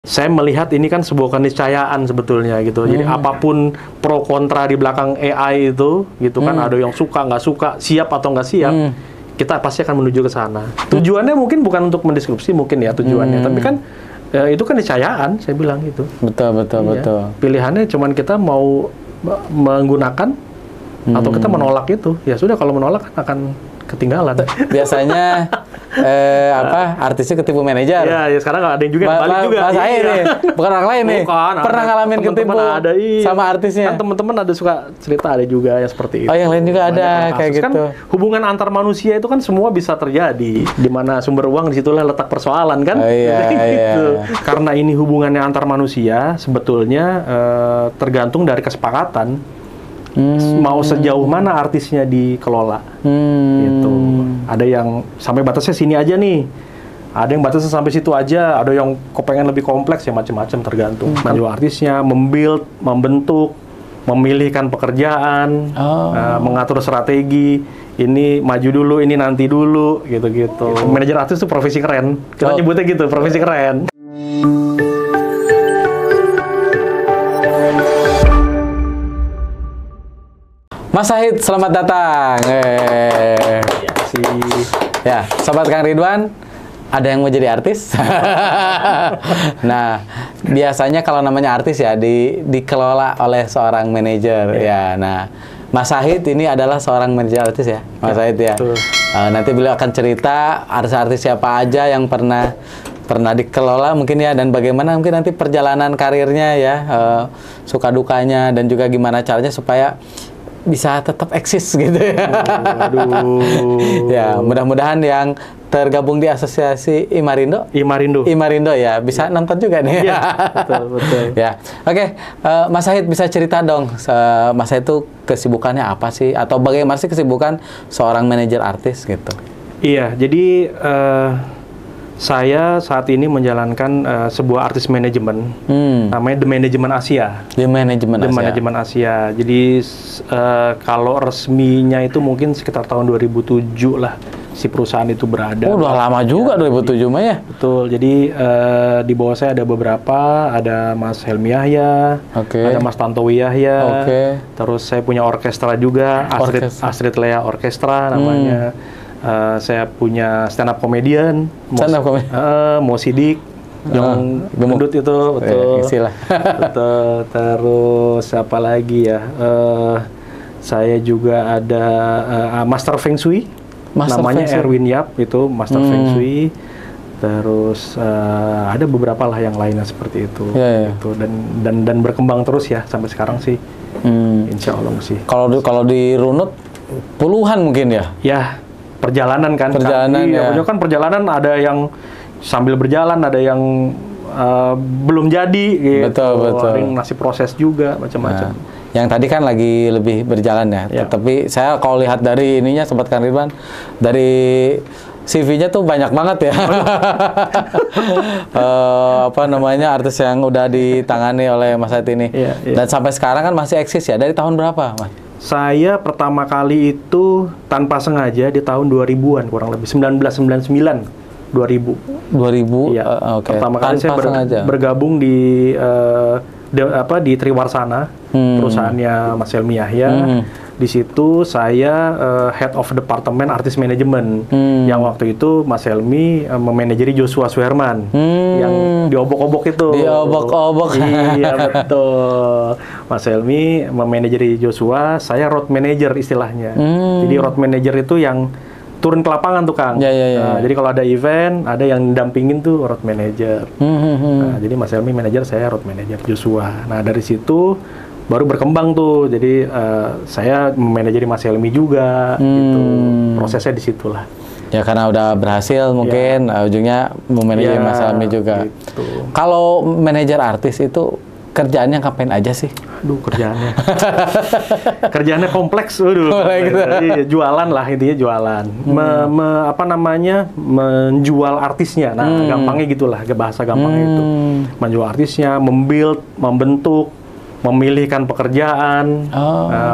Saya melihat ini kan sebuah keniscayaan sebetulnya gitu. Jadi apapun pro kontra di belakang AI itu, gitu kan, ada yang suka nggak suka, siap atau nggak siap, kita pasti akan menuju ke sana. Tujuannya mungkin bukan untuk mendiskripsi mungkin ya tujuannya, tapi kan itu kan keniscayaan, saya bilang gitu. Betul. Pilihannya cuman kita mau menggunakan atau kita menolak itu. Ya sudah, kalau menolak akan ketinggalan. Biasanya artisnya ketipu manajer. Ya sekarang ada yang juga balik juga. Saya nih, bukan orang lain nih. Pernah ngalamin ketipu ada, sama artisnya. Kan teman-teman ada suka cerita, ada juga yang seperti itu. Oh, yang lain juga ada kayak gitu. Kan hubungan antar manusia itu kan semua bisa terjadi. Di mana sumber uang, disitulah letak persoalan kan. Gitu. Karena ini hubungannya antar manusia, sebetulnya tergantung dari kesepakatan. Mau sejauh mana artisnya dikelola, gitu. Ada yang sampai batasnya sini aja nih, ada yang batasnya sampai situ aja, ada yang kepengen lebih kompleks ya, macam-macam tergantung. Maju artisnya, membentuk, memilihkan pekerjaan, mengatur strategi. Ini maju dulu, ini nanti dulu, gitu-gitu. Manajer artis itu profesi keren. Kita nyebutnya gitu, profesi keren. Mas Syahid, selamat datang. Ya, Sobat Kang Ridwan, ada yang mau jadi artis? Nah, biasanya kalau namanya artis ya dikelola oleh seorang manajer ya. Nah, Mas Syahid ini adalah seorang manajer artis ya, Mas Syahid ya. Nanti beliau akan cerita artis-artis siapa aja yang pernah dikelola mungkin ya, dan bagaimana mungkin nanti perjalanan karirnya ya, suka dukanya, dan juga gimana caranya supaya bisa tetap eksis gitu ya. Ya, mudah-mudahan yang tergabung di asosiasi Imarindo ya bisa nonton juga nih. Iya, betul. Ya, oke. Mas Syahid bisa cerita dong, Mas Syahid itu kesibukannya apa sih, atau bagaimana sih kesibukan seorang manajer artis gitu? Iya, jadi saya saat ini menjalankan sebuah artis manajemen, namanya The Management Asia. The Management Asia. Jadi kalau resminya itu mungkin sekitar tahun 2007 lah si perusahaan itu berada. Oh, udah lama juga 2007 mah ya. Betul. Jadi di bawah saya ada beberapa, ada Mas Helmi Yahya, ada Mas Tantowi Yahya, terus saya punya orkestra juga, Astrid Lea Orkestra namanya. Saya punya stand up comedian, Mo Sidik, yang gendut itu, betul. Betul. Terus siapa lagi ya? Saya juga ada Master Feng Shui, namanya Erwin Yap, itu Master Feng Shui. Terus ada beberapa lah yang lainnya seperti itu, gitu. Dan berkembang terus ya sampai sekarang sih. Insya Allah sih. Kalau dirunut puluhan mungkin ya? Ya. Perjalanan kan, kan perjalanan ada yang sambil berjalan, ada yang belum jadi, gitu. Betul. Ada yang masih proses juga, macam-macam. Yang tadi kan lagi lebih berjalan ya. Tapi saya kalau lihat dari ininya, Sobat Kang Ridwan, dari CV-nya tuh banyak banget ya. Artis yang udah ditangani oleh Mas Syahid ini. Dan sampai sekarang kan masih eksis ya. Dari tahun berapa, Mas? Saya pertama kali itu tanpa sengaja di tahun 2000-an, kurang lebih 1999, 2000. Iya. Pertama kali saya bergabung di Triwarsana, perusahaannya Mas Helmi Yahya. Di situ saya head of departemen artis manajemen, yang waktu itu Mas Helmi memanajeri Joshua Suherman, yang diobok-obok itu. Diobok-obok. Iya, betul. Mas Helmi memanajeri Joshua, saya road manager istilahnya. Jadi road manager itu yang turun ke lapangan tuh, Kang. Jadi kalau ada event, ada yang dampingin tuh road manager. Jadi Mas Helmi manajer, saya road manager Joshua. Nah, dari situ baru berkembang tuh. Jadi saya memanajeri Mas Helmi juga, gitu. Prosesnya di situlah. Ya, karena udah berhasil mungkin ujungnya memanajeri Mas Helmi juga. Gitu. Kalau manajer artis itu kerjaannya ngapain aja sih? Aduh, kerjaannya kompleks, jualan lah, intinya jualan. Menjual artisnya. Nah, gampangnya gitulah, bahasa gampangnya itu. Menjual artisnya, membentuk, memilihkan pekerjaan,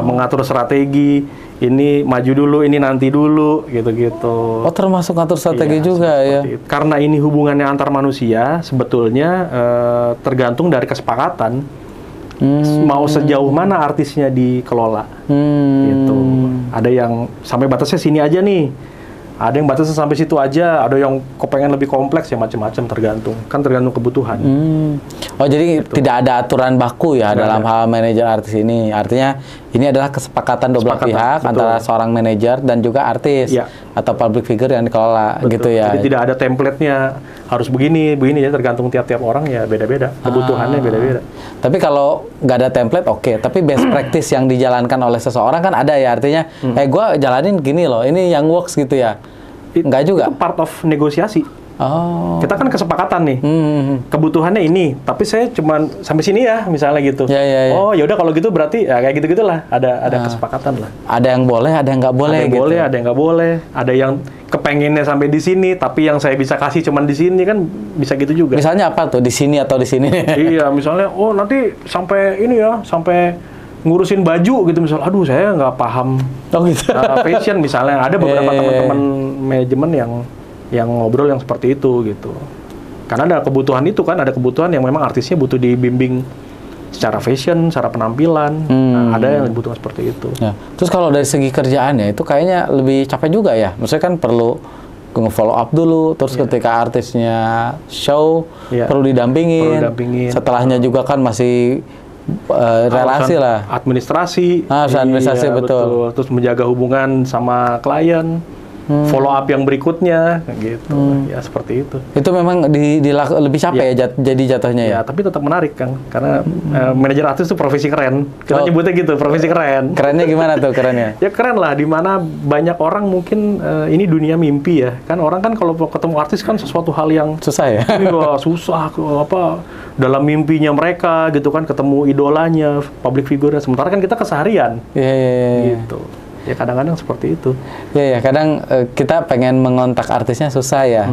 mengatur strategi. ini maju dulu, ini nanti dulu, gitu-gitu. Oh, termasuk ngatur strategi juga ya? Itu. Karena ini hubungannya antar manusia, sebetulnya tergantung dari kesepakatan. Mau sejauh mana artisnya dikelola. Gitu. Ada yang sampai batasnya sini aja nih. Ada yang batasnya sampai situ aja, ada yang kepengen lebih kompleks ya, macam-macam, tergantung. Kan tergantung kebutuhan. Oh, jadi gitu. Tidak ada aturan baku ya dalam hal manajer artis ini. Artinya ini adalah kesepakatan dua belah pihak, betul, antara seorang manajer dan juga artis atau public figure yang dikelola, betul, gitu ya. Jadi tidak ada template-nya harus begini ya, tergantung tiap-tiap orang ya beda-beda, kebutuhannya beda-beda. Tapi kalau nggak ada template oke, tapi best practice yang dijalankan oleh seseorang kan ada ya, artinya gue jalanin gini loh, ini yang works gitu ya. Nggak juga. Itu part of negosiasi. Oh. Kita kan kesepakatan nih, kebutuhannya ini, tapi saya cuma sampai sini ya, misalnya gitu. Oh, ya udah kalau gitu berarti ya kayak gitu-gitulah, ada kesepakatan lah. Ada yang boleh, ada yang nggak boleh. Ada yang gitu. boleh, ada yang nggak boleh. Ada yang kepengennya sampai di sini, tapi yang saya bisa kasih cuma di sini, kan bisa gitu juga. Misalnya apa tuh, di sini atau di sini? Iya, misalnya, oh nanti sampai ini ya, sampai ngurusin baju gitu misal, aduh saya nggak paham fashion misalnya. Ada beberapa teman-teman manajemen yang ngobrol yang seperti itu gitu. Karena ada kebutuhan itu kan, ada kebutuhan yang memang artisnya butuh dibimbing secara fashion, secara penampilan. Nah, ada yang dibutuhkan seperti itu. Ya. Terus kalau dari segi kerjaannya itu kayaknya lebih capek juga ya. Maksudnya kan perlu nge-follow up dulu, terus ketika artisnya show perlu didampingin. Setelahnya juga kan masih relasi lah. Administrasi. Administrasi betul. Terus menjaga hubungan sama klien. Follow up yang berikutnya gitu. Ya seperti itu. Itu memang lebih capek ya jadi jatuhnya ya. Tapi tetap menarik Kang, karena manajer artis itu profesi keren. Kita nyebutnya gitu, profesi keren. Kerennya gimana tuh kerennya? Ya keren lah, dimana banyak orang mungkin ini dunia mimpi ya. Kan orang kan kalau ketemu artis kan sesuatu hal yang susah ya. Susah dalam mimpinya mereka gitu kan, ketemu idolanya, public figure. Sementara kan kita keseharian. Gitu. Ya kadang-kadang seperti itu. Ya kadang kita pengen mengontak artisnya susah ya.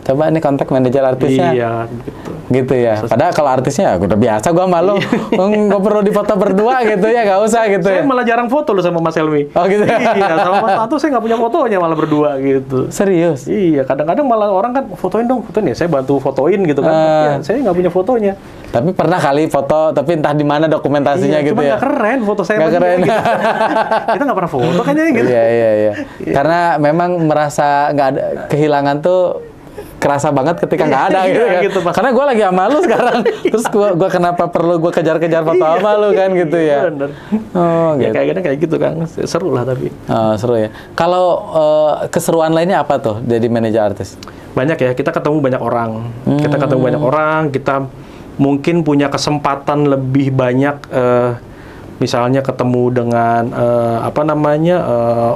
Coba nih kontak manajer artisnya. Iya, gitu. Gitu ya. Padahal kalau artisnya udah biasa, gua malu. Nggak perlu difoto berdua gitu ya, nggak usah gitu. Saya malah jarang foto loh sama Mas Helmi. Oh gitu. Iya, sama Mas Tanto saya nggak punya fotonya, malah berdua gitu. Serius? Iya, kadang-kadang malah orang kan fotoin dong, fotoin ya. Saya bantu fotoin gitu kan. Saya nggak punya fotonya. Tapi pernah kali foto, tapi entah di mana dokumentasinya gitu ya. Cuma nggak keren foto saya. Nggak keren. Gitu. Kita nggak pernah foto kayaknya gitu. Iya. Karena memang merasa nggak ada kehilangan tuh kerasa banget ketika nggak ada gitu kan. Karena gue lagi sama lu sekarang. Terus gue kenapa perlu gue kejar-kejar foto sama lu kan gitu ya. Bener. Oh, gitu. Kayak gitu kan. Seru lah tapi. Seru ya. Kalau keseruan lainnya apa tuh jadi manajer artis? Banyak ya. Kita ketemu banyak orang. Kita mungkin punya kesempatan lebih banyak, misalnya ketemu dengan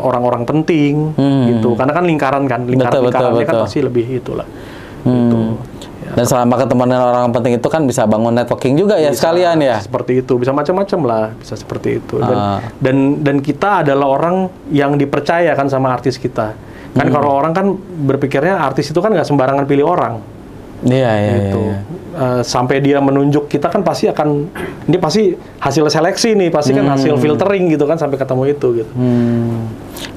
orang-orang penting gitu, karena kan lingkarannya kan pasti lebih itulah. Gitu. Ya, dan selama ketemu dengan orang penting itu kan bisa bangun networking juga ya, sekalian ya. Seperti itu, bisa macam-macam lah, bisa seperti itu. Dan kita adalah orang yang dipercaya kan sama artis kita. Kan kalau orang kan berpikirnya artis itu kan nggak sembarangan pilih orang. Gitu. Sampai dia menunjuk kita kan pasti ini pasti hasil seleksi nih, pasti kan hasil filtering gitu kan sampai ketemu itu gitu.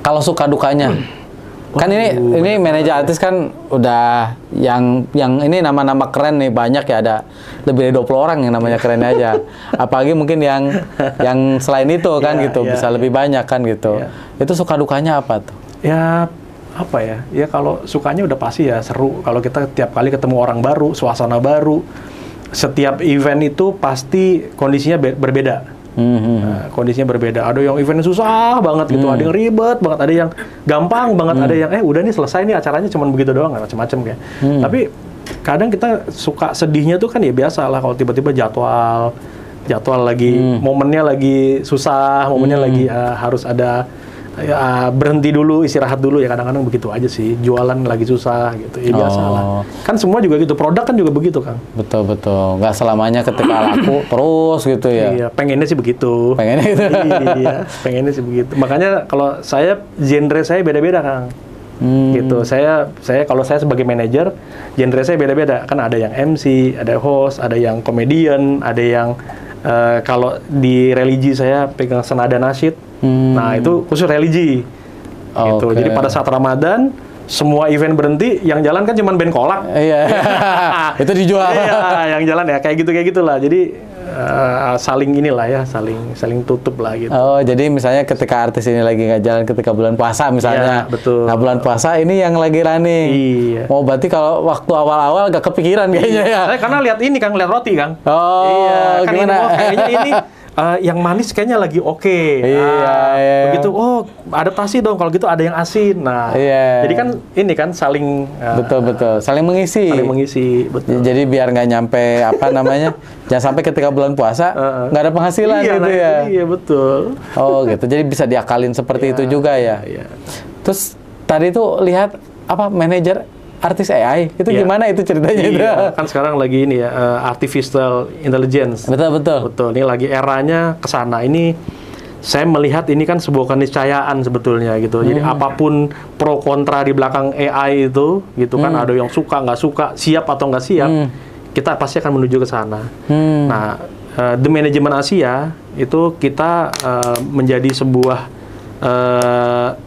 Kalau suka dukanya, kan ini manajer artis kan udah yang ini nama-nama keren nih banyak ya, ada lebih dari 20 orang yang namanya keren aja. Apalagi mungkin yang selain itu kan bisa lebih banyak kan gitu. Itu suka dukanya apa tuh? Ya apa ya? Ya kalau sukanya udah pasti ya seru. Kalau kita tiap kali ketemu orang baru, suasana baru, setiap event itu pasti kondisinya berbeda. Kondisinya berbeda. Ada yang eventnya susah banget gitu, ada yang ribet banget, ada yang gampang banget, ada yang udah nih selesai nih acaranya cuman begitu doang, macam-macam kayak. Tapi kadang kita suka sedihnya tuh kan ya biasa lah kalau tiba-tiba jadwal lagi momennya lagi susah, momennya lagi harus ada berhenti dulu, istirahat dulu ya, kadang-kadang begitu aja sih. Jualan lagi susah gitu, ya biasa lah. Kan semua juga gitu, produk kan juga begitu Kang. Betul. Nggak selamanya ketika laku terus gitu ya. Iya, pengennya sih begitu. Iya, pengennya sih begitu. Makanya kalau genre saya beda-beda Kang. Gitu. Saya kalau saya sebagai manajer, genre saya beda-beda. Kan ada yang MC, ada host, ada yang komedian, ada yang kalau di religi saya pegang senada nasyid. Nah, itu khusus religi. Gitu. Jadi pada saat Ramadan, semua event berhenti, yang jalan kan cuma band kolak. Iya. Itu dijual. Iya, yang jalan ya kayak gitulah. Jadi saling inilah ya, saling tutup lah gitu. Oh, jadi misalnya ketika artis ini lagi nggak jalan ketika bulan puasa misalnya. Iya, betul. Nah, bulan puasa ini yang lagi running. Iya. Oh, berarti kalau waktu awal-awal gak kepikiran kayaknya ya. Karena lihat ini Kang, lihat roti Kang. Oh, iya, kan gimana? Ini, kayaknya ini yang manis kayaknya lagi oke. Iya. Begitu, adaptasi dong. Kalau gitu ada yang asin. Nah, jadi kan ini kan saling betul, saling mengisi. Saling mengisi, betul. Jadi biar nggak nyampe jangan sampai ketika bulan puasa nggak ada penghasilan gitu ya. Iya, betul. Oh, gitu. Jadi bisa diakalin seperti itu juga ya. Iya. Terus tadi tuh lihat manajer artis AI itu gimana itu ceritanya itu? Kan sekarang lagi ini ya artificial intelligence. Betul. Ini lagi eranya ke sana. Ini saya melihat ini kan sebuah keniscayaan sebetulnya gitu. Jadi apapun pro kontra di belakang AI itu gitu kan, ada yang suka nggak suka, siap atau nggak siap, kita pasti akan menuju ke sana. Nah, The Management Asia itu kita menjadi sebuah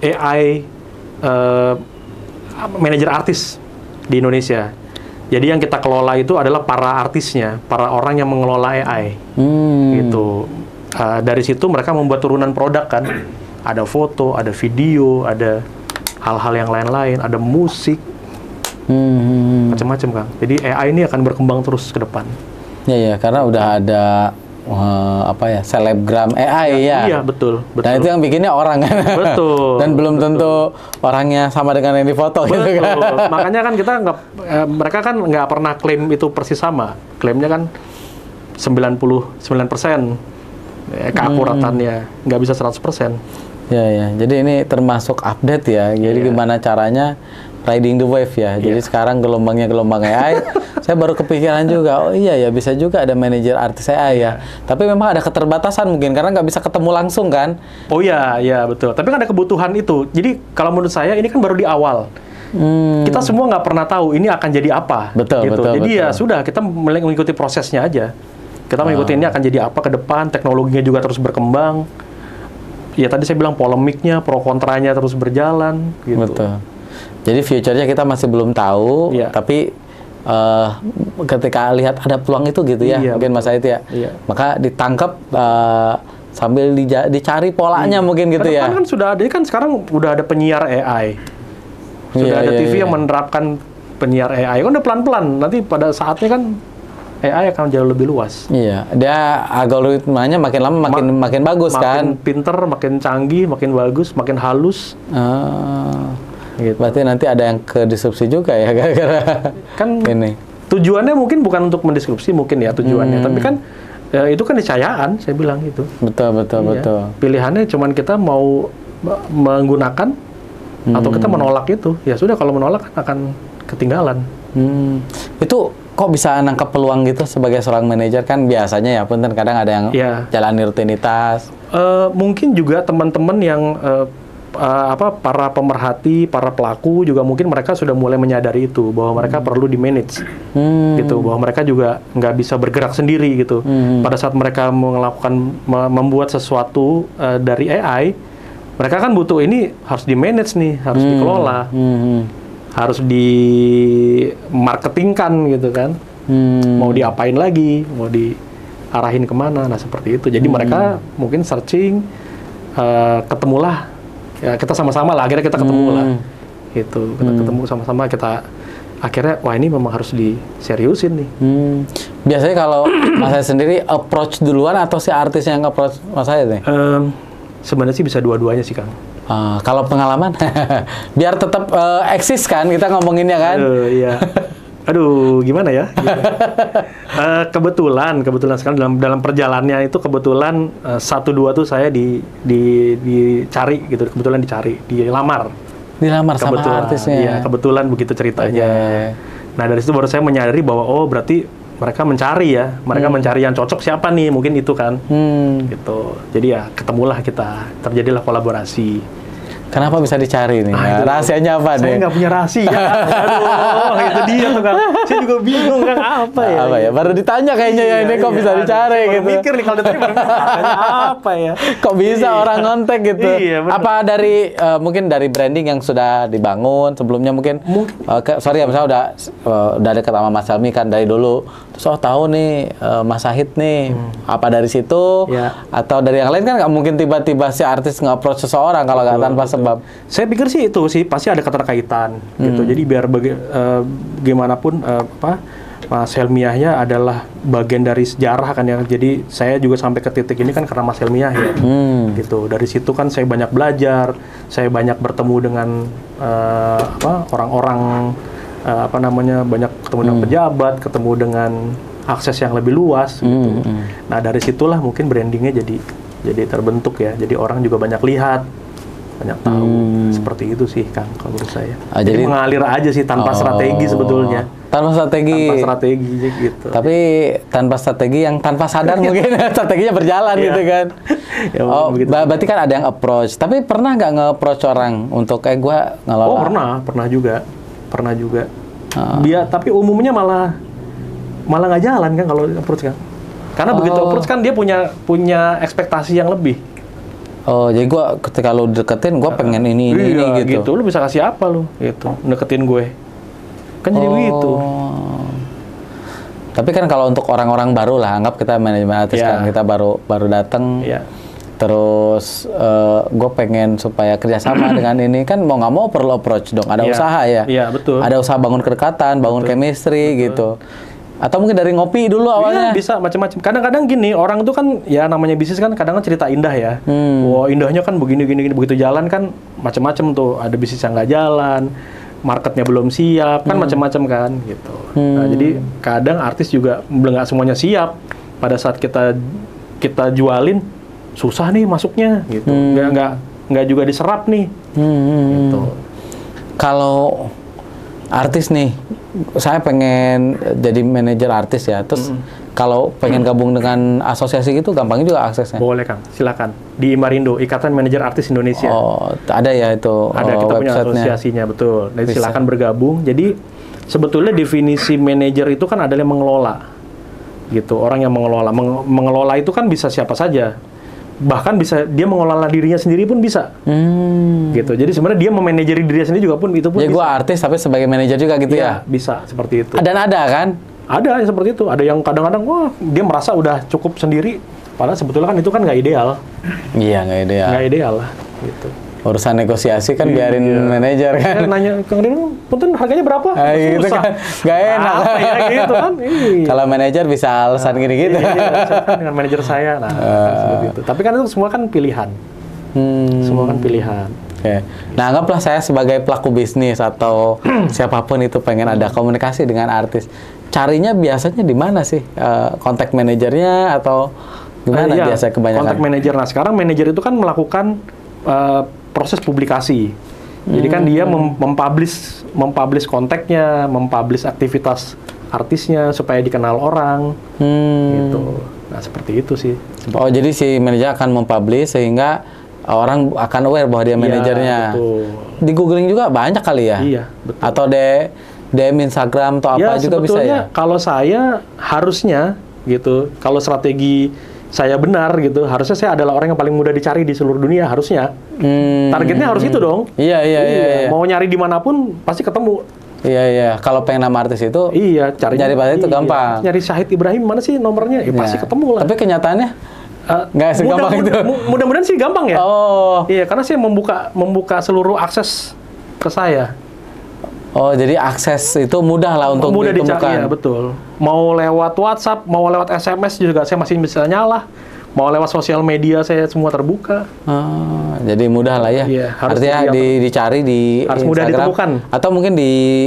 AI manajer artis di Indonesia. Jadi yang kita kelola itu adalah para artisnya, para orang yang mengelola AI. Gitu. Dari situ mereka membuat turunan produk kan. Ada foto, ada video, ada hal-hal yang lain-lain, ada musik, macam-macam Kang. Jadi AI ini akan berkembang terus ke depan. Iya, karena udah ada selebgram AI ya. Iya, betul. Nah, itu yang bikinnya orang kan. Betul. Dan belum tentu orangnya sama dengan yang difoto gitu kan. Makanya kan kita mereka kan nggak pernah klaim itu persis sama. Klaimnya kan 99% keakuratannya, nggak bisa 100%. Ya. Jadi ini termasuk update ya. Jadi gimana caranya riding the wave ya. Jadi sekarang gelombang AI. Saya baru kepikiran juga, oh iya ya bisa juga ada manajer artis AI ya. Tapi memang ada keterbatasan mungkin karena nggak bisa ketemu langsung kan? Oh iya betul. Tapi kan ada kebutuhan itu. Jadi kalau menurut saya ini kan baru di awal. Kita semua nggak pernah tahu ini akan jadi apa. Betul. Jadi ya sudah kita mengikuti prosesnya aja. Kita mengikuti ini akan jadi apa ke depan. Teknologinya juga terus berkembang. Ya tadi saya bilang polemiknya, pro kontranya terus berjalan. Gitu. Betul. Jadi future-nya kita masih belum tahu. Tapi ketika lihat ada peluang itu gitu ya, mungkin Mas Said ya, maka ditangkap sambil dicari polanya mungkin gitu ya. Kan sudah ada, kan sekarang udah ada penyiar AI, sudah ada TV yang menerapkan penyiar AI, kan udah pelan-pelan, nanti pada saatnya kan AI akan jauh lebih luas. Iya, dia algoritmanya makin lama makin bagus kan, makin pinter, makin canggih, makin bagus, makin halus. Gitu. Berarti nanti ada yang ke disrupsi juga ya gara-gara kan ini. Tujuannya mungkin bukan untuk mendisrupsi mungkin ya tujuannya, tapi kan itu kan niscayaan, saya bilang itu. Betul. Pilihannya cuman kita mau menggunakan atau kita menolak itu. Ya sudah, kalau menolak akan ketinggalan. Itu kok bisa nangkap peluang gitu sebagai seorang manajer? Kan biasanya ya punten kadang ada yang jalani rutinitas. Mungkin juga teman-teman yang para pemerhati, para pelaku juga mungkin mereka sudah mulai menyadari itu bahwa mereka perlu di manage, gitu, bahwa mereka juga nggak bisa bergerak sendiri gitu. Pada saat mereka membuat sesuatu dari AI, mereka kan butuh ini harus di manage nih, harus dikelola, harus di marketingkan gitu kan, mau diapain lagi, mau diarahin kemana, nah seperti itu. Jadi mereka mungkin searching, ketemulah. Ya kita sama-sama lah, akhirnya kita ketemu lah, gitu. Kita ketemu sama-sama, kita akhirnya wah ini memang harus diseriusin nih. Biasanya kalau Mas Said sendiri approach duluan atau si artis yang approach Mas Said nih? Sebenarnya sih bisa dua-duanya sih Kang. Kalau pengalaman, biar tetap eksis kan kita ngomonginnya kan? Iya. Aduh, gimana ya? Kebetulan sekarang dalam perjalanannya itu kebetulan 1-2 tuh saya dicari gitu, kebetulan dilamar sama artisnya. Iya, kebetulan begitu ceritanya. Nah, dari situ baru saya menyadari bahwa oh berarti mereka mencari yang cocok siapa nih, mungkin itu kan. Gitu. Jadi ya ketemulah kita, terjadilah kolaborasi. Kenapa bisa dicari nih? Nah, rahasianya apa nih? Saya nggak punya rahasia. Aduh, itu dia tuh Kang. Saya juga bingung Kang, apa ya? Apa ya? Baru ditanya kayaknya ya, ini kok bisa dicari gitu. Mikir nih kalau ditanya baru apa ya? Kok bisa orang ngontek gitu? Apa dari mungkin dari branding yang sudah dibangun sebelumnya mungkin? Sorry ya, misalnya udah dekat sama Mas Helmi kan dari dulu. Terus tahu nih Mas Sahid nih. Apa dari situ? Atau dari yang lain kan nggak mungkin tiba-tiba si artis nge-approach seseorang kalau nggak tanpa sebab. Saya pikir sih itu sih pasti ada keterkaitan gitu. Jadi biar gimana pun Mas Helmi Yahya adalah bagian dari sejarah kan ya. Jadi saya juga sampai ke titik ini kan karena Mas Helmi Yahya. Gitu. Dari situ kan saya banyak belajar, saya banyak bertemu dengan orang-orang banyak ketemu dengan pejabat, ketemu dengan akses yang lebih luas gitu. Nah, dari situlah mungkin brandingnya jadi terbentuk ya. Jadi orang juga banyak lihat, banyak tahu. Seperti itu sih Kang kalau menurut saya. Jadi mengalir aja sih tanpa strategi sebetulnya. Tanpa strategi gitu. Tapi tanpa strategi yang tanpa sadar mungkin strateginya berjalan gitu kan. Ya, berarti kan ada yang approach. Tapi pernah nggak nge-approach orang untuk gue ngelola? Oh, pernah juga. Tapi umumnya malah nggak jalan kan kalau approach kan. Karena begitu approach kan dia punya ekspektasi yang lebih. Oh, jadi gue ketika lu deketin, gue pengen ini gitu. Lu bisa kasih apa lu? Gitu, deketin gue. Kan jadi begitu. Tapi kan kalau untuk orang-orang baru lah, anggap kita manajemen artis kan, kita baru datang. Terus gue pengen supaya kerjasama dengan ini kan mau nggak mau perlu approach dong. Ada usaha ya. Iya, betul. Ada usaha bangun kedekatan, bangun chemistry gitu. Atau mungkin dari ngopi dulu awalnya. Bisa macam-macam. Kadang-kadang gini, orang itu kan ya namanya bisnis kan kadang-kadang cerita indah ya. Wah, indahnya kan begini begitu jalan kan macam-macam tuh. Ada bisnis yang nggak jalan, marketnya belum siap, kan macam-macam kan gitu. Nah, jadi kadang artis juga nggak semuanya siap. Pada saat kita jualin susah nih masuknya gitu. Nggak juga diserap nih. Gitu. Kalau artis nih, saya pengen jadi manajer artis ya. Terus kalau pengen gabung dengan asosiasi gitu, gampangnya juga aksesnya. Boleh Kang, silakan. Di Imarindo, Ikatan Manajer Artis Indonesia. Oh, ada ya itu. Ada, kita punya asosiasinya, betul. Jadi silakan bergabung. Jadi sebetulnya definisi manajer itu kan adalah yang mengelola, gitu. Orang yang mengelola. Mengelola itu kan bisa siapa saja. Bahkan bisa dia mengelola dirinya sendiri pun bisa, gitu. Jadi sebenarnya dia memanajeri dirinya sendiri juga pun itu pun. Jadi gue artis tapi sebagai manajer juga gitu ya? Bisa seperti itu. Dan ada kan? Ada yang seperti itu. Ada yang kadang-kadang wah dia merasa udah cukup sendiri, padahal sebetulnya kan itu kan nggak ideal. Iya nggak ideal. Nggak ideal lah, gitu. Urusan negosiasi kan biarin manajer kan. Nanya Kang Rino, punten harganya berapa? Gitu kan, nggak enak. Ya gitu kan. Kalau manajer bisa alasan gini-gitu. Dengan manajer saya, seperti itu. Tapi kan itu semua kan pilihan. Semua kan pilihan. Oke. Nah, anggaplah saya sebagai pelaku bisnis atau siapapun itu pengen ada komunikasi dengan artis. Carinya biasanya di mana sih? Kontak manajernya atau gimana biasanya kebanyakan? Kontak manajer. Nah, sekarang manajer itu kan melakukan proses publikasi. Jadi kan dia mempublish kontaknya, mempublish aktivitas artisnya supaya dikenal orang. Gitu. Nah, seperti itu sih. Oh, jadi si manajer akan mempublish sehingga orang akan aware bahwa dia manajernya. Betul. Di googling juga banyak kali ya? Iya, betul. Atau DM Instagram atau apa juga bisa ya? Kalau saya harusnya gitu, kalau strategi saya benar gitu, harusnya saya adalah orang yang paling mudah dicari di seluruh dunia, harusnya. Targetnya harus itu dong. Iya. Mau nyari dimanapun pasti ketemu. Iya. Kalau pengen nama artis itu, nyari pada itu gampang. Nyari Syahid Ibrahim mana sih nomornya? Pasti ketemu lah. Tapi kenyataannya nggak segampang itu. Mudah-mudahan sih gampang ya. Oh. Iya, karena saya membuka seluruh akses ke saya. Oh, jadi akses itu mudah lah untuk ditemukan. Dicari, ya, betul. Mau lewat WhatsApp, mau lewat SMS juga saya masih bisa nyala. Mau lewat sosial media saya semua terbuka. Jadi mudah lah ya. Iya, artinya dicari di harus Instagram, mudah ditemukan. Atau mungkin di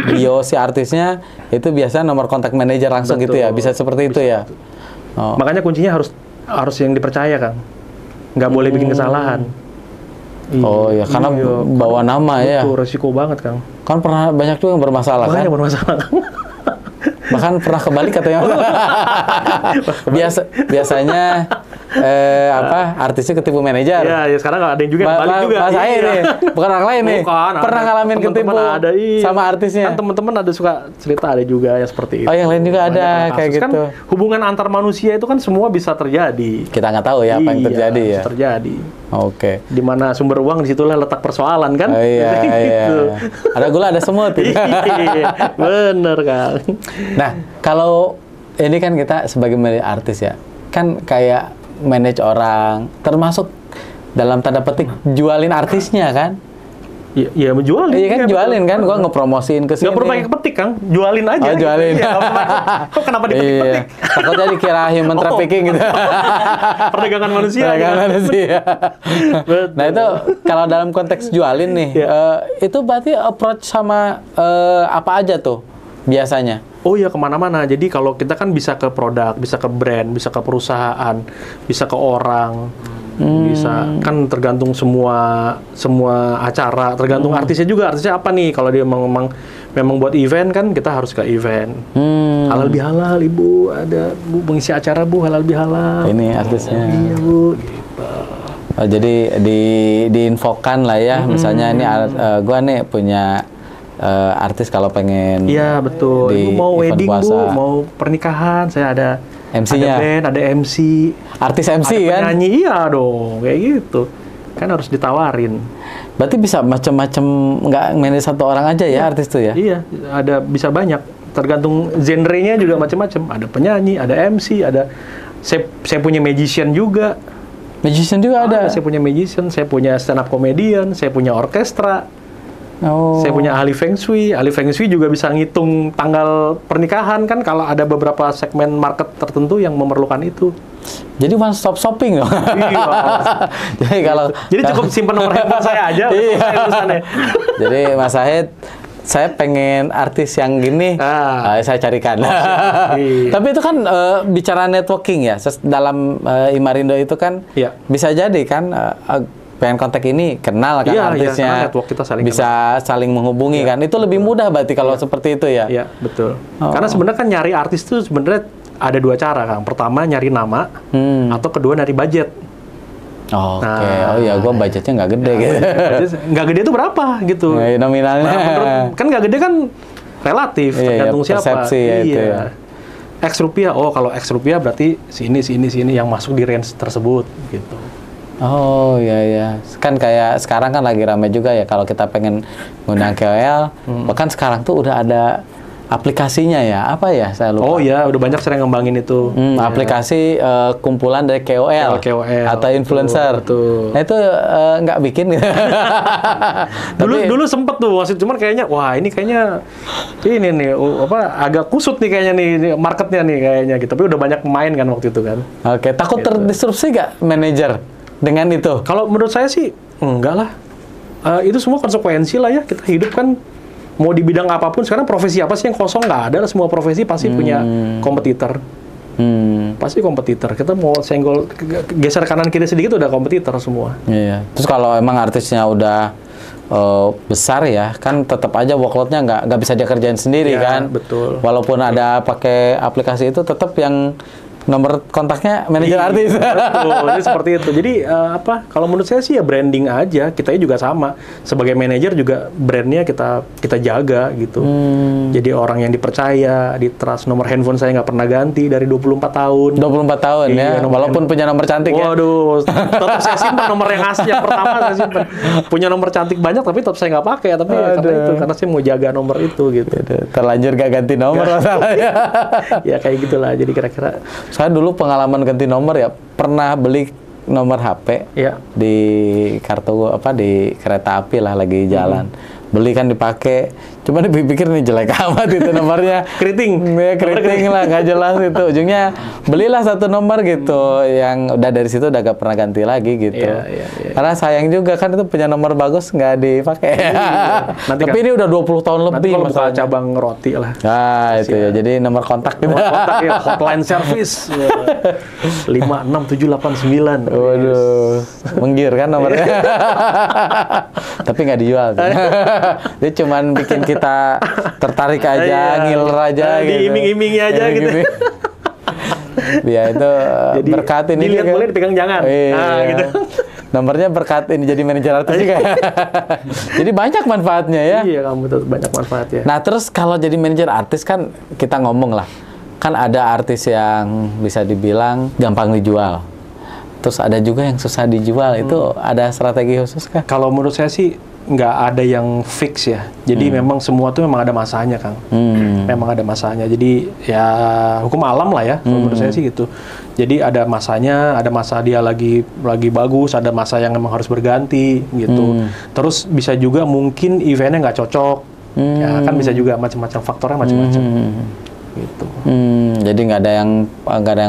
bio si artisnya itu biasa nomor kontak manajer langsung. Betul. Gitu ya. Bisa seperti itu ya. Makanya kuncinya harus yang dipercaya, Kang. Nggak boleh bikin kesalahan. Oh ya, karena bawa nama ya. Itu resiko banget, Kang. Kan pernah banyak tuh yang bermasalah kan? Yang bermasalah, Kang. Bahkan pernah kebalik katanya. Biasanya artisnya ketipu manajer. Iya, ya sekarang ada yang juga balik juga. Mas Ae nih, bukan orang lain nih. Bukan, pernah ngalamin ketipu ada, sama artisnya. Kan teman-teman ada suka cerita ada juga yang seperti itu. Oh, yang lain juga ada kayak gitu. Kan hubungan antar manusia itu kan semua bisa terjadi. Kita nggak tahu ya apa yang terjadi ya. Terjadi. Oke. Di mana sumber uang disitulah letak persoalan kan? Oh, iya, gitu. Ada gula ada semut. Iya, bener kan. Nah, kalau ini kan kita sebagai artis ya, kan kayak manage orang, termasuk dalam tanda petik jualin artisnya kan? Iya menjualin. Iya kan jualin kan, gua ngepromosiin ke sini. Nggak perlu pakai petik kan, jualin aja. Oh jualin. Iya, kok kenapa dipetik-petik? Takutnya dikira human trafficking gitu. Perdagangan manusia. Perdagangan manusia. Nah itu kalau dalam konteks jualin nih, itu berarti approach sama apa aja tuh biasanya? Oh iya kemana-mana. Jadi kalau kita kan bisa ke produk, bisa ke brand, bisa ke perusahaan, bisa ke orang. Bisa kan tergantung semua acara, tergantung artisnya juga. Artisnya apa nih? Kalau dia memang buat event kan kita harus ke event. Halal bihalal ibu, ada bu mengisi acara bu halal bihalal. Ini artisnya. Iya bu. Gitu. Oh, jadi diinfokan lah ya. Misalnya ini gua nih punya artis kalau pengen. Iya betul. Ibu mau wedding puasa. Bu, mau pernikahan, saya ada. MC-nya? Ada band, ada MC. Artis MC ada kan? Penyanyi, iya dong. Kayak gitu. Kan harus ditawarin. Berarti bisa macam-macam, nggak manage satu orang aja ya artis tuh ya? Iya, bisa banyak. Tergantung genre-nya juga macam-macam. Ada penyanyi, ada MC, ada... Saya punya magician juga. Magician juga ada? Saya punya magician, saya punya stand-up comedian, saya punya orkestra. Oh. Saya punya ahli Feng Shui. Ahli Feng Shui juga bisa ngitung tanggal pernikahan kan kalau ada beberapa segmen market tertentu yang memerlukan itu. Jadi one stop shopping dong. Iya. Jadi cukup simpan nomor handphone saya aja. Iya. Jadi Mas Sahid, saya pengen artis yang gini, saya carikan. Tapi itu kan bicara networking ya. Dalam Imarindo itu kan bisa jadi kan pengen kontak ini kenal kan artisnya, kita bisa saling menghubungi kan, itu lebih mudah berarti kalau seperti itu ya. Iya betul. Karena sebenarnya kan nyari artis itu sebenarnya ada dua cara kan. Pertama nyari nama, atau kedua nyari budget. Oke. Oh ya, gua budgetnya nggak gede gitu. Nggak gede itu berapa gitu? Nominalnya. Kan nggak gede kan relatif, tergantung siapa. Persepsi ya itu ya. X rupiah, kalau X rupiah berarti sini yang masuk di range tersebut gitu. Oh iya, kan kayak sekarang kan lagi ramai juga ya kalau kita pengen ngundang KOL, bahkan sekarang tuh udah ada aplikasinya ya, apa ya saya lupa. Oh iya, udah banyak sering ngembangin itu. Aplikasi kumpulan dari KOL atau influencer. Betul. Nah itu nggak bikin. dulu sempet tuh, cuman kayaknya wah ini kayaknya ini nih agak kusut nih kayaknya nih marketnya nih kayaknya gitu. Tapi udah banyak pemain kan waktu itu kan. Oke, takut terdisrupsi nggak manajer dengan itu? Kalau menurut saya sih enggak lah. Itu semua konsekuensi lah ya. Kita hidup kan mau di bidang apapun. Sekarang profesi apa sih yang kosong? Nggak ada. Semua profesi pasti punya kompetitor. Pasti kompetitor. Kita mau senggol, geser kanan kiri sedikit udah kompetitor semua. Iya. Terus kalau emang artisnya udah besar ya, kan tetap aja workload-nya nggak bisa dia kerjain sendiri kan? Betul. Walaupun ada pakai aplikasi itu, tetap yang nomor kontaknya manajer artis. Betul, jadi seperti itu. Jadi kalau menurut saya sih ya branding aja. Kita juga sama. Sebagai manajer juga brandnya kita jaga gitu. Jadi orang yang dipercaya, di trust. Nomor handphone saya nggak pernah ganti dari 24 tahun. 24 tahun ya, walaupun punya nomor cantik ya. Waduh, tetap saya simpan nomor yang asli yang pertama saya simpan. Punya nomor cantik banyak tapi tetap saya nggak pakai. Tapi ya, karena saya mau jaga nomor itu gitu. Terlanjur gak ganti nomor masalahnya. Ya kayak gitulah. Jadi kira-kira. Saya dulu pengalaman ganti nomor ya, pernah beli nomor HP di kartu di kereta api lah lagi jalan. Beli kan dipakai, cuma dipikir nih jelek amat itu nomornya. Keriting. Ya, keriting lah, nggak jelas itu. Ujungnya belilah satu nomor gitu, yang udah dari situ udah gak pernah ganti lagi gitu. Karena sayang juga kan itu punya nomor bagus nggak dipakai. Tapi kan, ini udah 20 tahun lebih. Kalau buka cabang roti lah. Nah itu ya, jadi nomor kontak gitu. Nomor kontak ya, hotline service. 56789. Waduh, menggir kan nomornya. Tapi nggak dijual. Dia cuman bikin kita tertarik aja, ngiler aja gitu. Diiming-imingi aja gitu. Dia itu jadi, berkat ini dilihat boleh, dipegang jangan. Iya. Nah, gitu. Nomornya berkat ini jadi manajer artis juga. Jadi banyak manfaatnya ya. Iya, kamu tuh banyak manfaatnya. Nah, terus kalau jadi manajer artis kan kita ngomong lah. Kan ada artis yang bisa dibilang gampang dijual. Terus ada juga yang susah dijual. Itu ada strategi khusus kah? Kalau menurut saya sih nggak ada yang fix ya. Jadi memang semua tuh memang ada masanya, Kang. Memang ada masanya. Jadi ya hukum alam lah ya. Menurut saya sih gitu. Jadi ada masanya, ada masa dia lagi bagus, ada masa yang memang harus berganti gitu. Terus bisa juga mungkin eventnya nggak cocok. Ya kan bisa juga macam-macam faktornya macam-macam. Gitu. Jadi nggak ada yang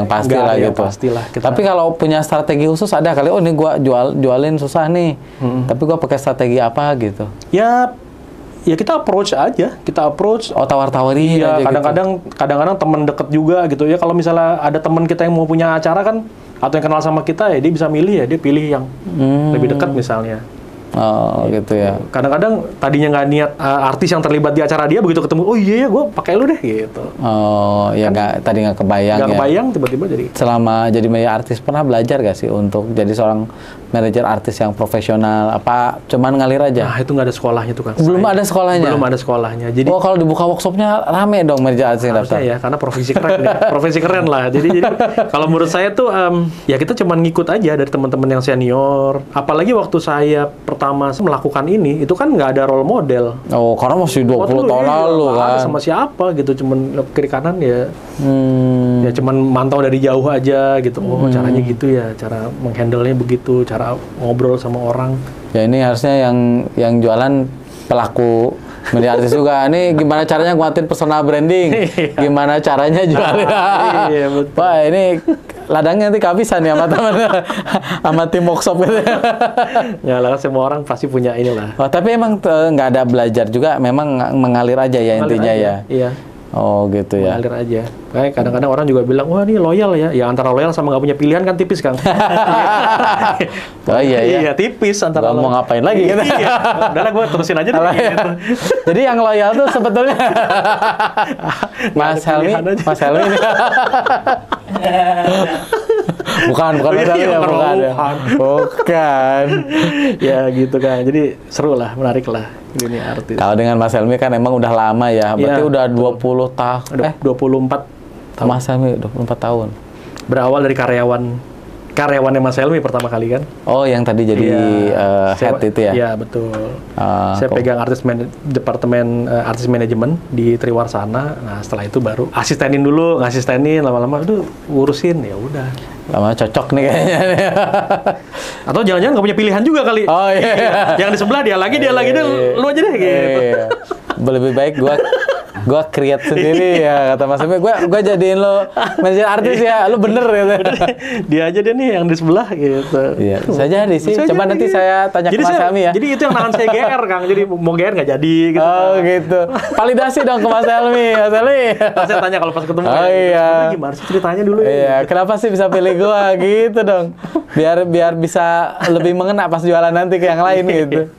pasti lah gitu. Pastilah. Tapi kalau punya strategi khusus ada kali, oh ini gua jualin susah nih. Tapi gua pakai strategi apa gitu? Ya kita approach aja, Oh, tawar-tawarin iya, aja kadang-kadang teman deket juga gitu ya. Kalau misalnya ada teman kita yang mau punya acara kan, atau yang kenal sama kita ya dia bisa milih ya, dia pilih yang lebih dekat misalnya. Oh, gitu ya. Kadang-kadang tadinya nggak niat artis yang terlibat di acara dia, begitu ketemu, oh iya ya gue pakai lu deh gitu. Oh, ya tadi nggak kebayang. Nggak kebayang tiba-tiba jadi. Selama jadi manajer artis pernah belajar gak sih untuk jadi seorang manajer artis yang profesional? Apa cuman ngalir aja? Nah, itu nggak ada sekolahnya tuh kan. Belum ada sekolahnya. Belum ada sekolahnya. Jadi kalau dibuka workshopnya rame dong manajer artis yang daftar. Ya, karena profesi keren ya. Profesi keren lah. Jadi kalau menurut saya tuh ya kita cuman ngikut aja dari teman-teman yang senior. Apalagi waktu saya pertama melakukan ini, itu kan nggak ada role model. Oh, karena masih 20 tahun lalu kan. Sama siapa gitu, cuman kiri kanan ya. Ya cuman mantau dari jauh aja gitu. Oh, caranya gitu ya, cara menghandle-nya begitu, cara ngobrol sama orang. Ya ini harusnya yang jualan pelaku media artis juga. Ini gimana caranya nguatin personal branding? Gimana caranya jualnya? Iya, betul. Wah, ini ladangnya nanti kehabisan ya sama tim workshop gitu. Ya lah, semua orang pasti punya inilah. Oh, tapi emang nggak ada belajar juga, memang mengalir aja ya intinya ya. Iya. Oh gitu ya. Mengalir aja. Kayak kadang-kadang orang juga bilang, wah ini loyal ya. Ya antara loyal sama nggak punya pilihan kan tipis, Kang. Oh iya ya. Iya, tipis antara. Mau ngapain lagi gitu. Iya. Udahlah gue terusin aja deh. Gitu. Jadi yang loyal tuh sebetulnya Mas Helmi ini. Bukan bukan. Ya gitu kan. Jadi seru lah, menarik lah dunia artis. Kalau dengan Mas Helmi kan emang udah lama ya. Berarti udah 20 tahun. 24 tahun. Mas Helmi 24 tahun. Berawal dari karyawannya Mas Helmi pertama kali kan. Oh, yang tadi jadi head itu ya? Iya, betul. Saya pegang departemen artis manajemen di Triwarsana. Nah, setelah itu baru asistenin dulu, ngasistenin lama-lama aduh urusin ya udah. Lama cocok nih kayaknya. Atau jangan-jangan nggak punya pilihan juga kali. Oh iya. Yang di sebelah dia lagi deh, lu aja deh gitu. Lebih baik gua create sendiri ya, kata Mas Helmi. Gua jadiin lo manajer artis ya, lu bener gitu. Dia aja deh nih yang di sebelah gitu. Iya, saya jadi sih. Coba nanti saya tanya ke Mas Helmi ya. Jadi itu yang nahan saya GR, Kang. Jadi mau GR nggak jadi gitu. Oh gitu. Validasi dong ke Mas Helmi. Saya tanya kalau pas ketemu. Oh iya. Gimana sih ceritanya dulu ya? Iya, kenapa sih bisa pilih gua gitu dong. Biar bisa lebih mengena pas jualan nanti ke yang lain gitu.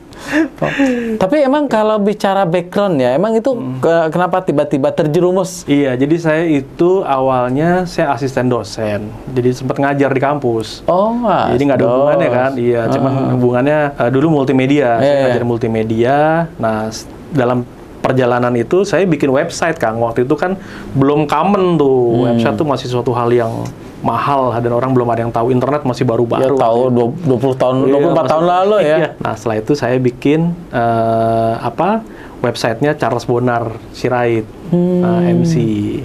Tapi emang kalau bicara background ya, emang itu kenapa tiba-tiba terjerumus? Iya, jadi saya itu awalnya saya asisten dosen, jadi sempat ngajar di kampus. Oh, jadi nggak ada hubungannya kan? Iya, cuman hubungannya dulu multimedia, saya ngajar multimedia. Nah, dalam perjalanan itu saya bikin website, Kang. Waktu itu kan belum common tuh, website tuh masih suatu hal yang mahal dan orang belum ada yang tahu, internet masih baru-baru. Ya, tahu 24 tahun lalu ya. Iya. Nah, setelah itu saya bikin websitenya Charles Bonar Sirait, MC.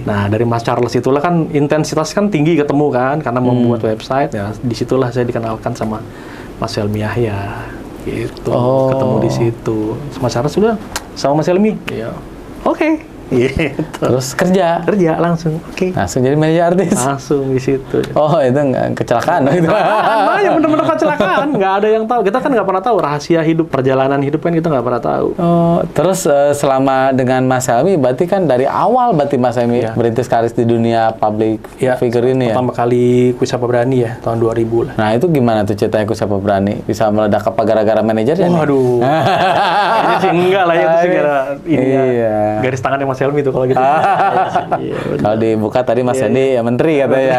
Nah, dari Mas Charles itulah kan intensitas kan tinggi ketemu kan karena membuat website. Ya, disitulah saya dikenalkan sama Mas Helmi Yahya. Gitu. Ketemu di situ. Mas Charles sudah sama Mas Helmi. Iya. Oke. Gitu. Terus kerja langsung. Oke. Langsung jadi manajer artis. Langsung di situ. Oh, itu nggak kecelakaan gitu. Ya benar-benar kecelakaan. Nggak ada yang tahu. Kita kan nggak pernah tahu rahasia hidup, perjalanan hidup kan kita nggak pernah tahu. Oh, terus selama dengan Mas Helmi, berarti kan dari awal Mas Helmi berintis karir di dunia public figure ini ya? Pertama kali Kuis Apa Berani ya, tahun 2000 lah. Nah, itu gimana tuh ceritanya Kuis Apa Berani? Bisa meledak apa gara-gara manajernya? Waduh. Ini sih enggak lah ya, itu sih gara ini garis tangannya Mas Helmi tuh kalau gitu. Kalau dibuka tadi Mas Hendy ya menteri katanya.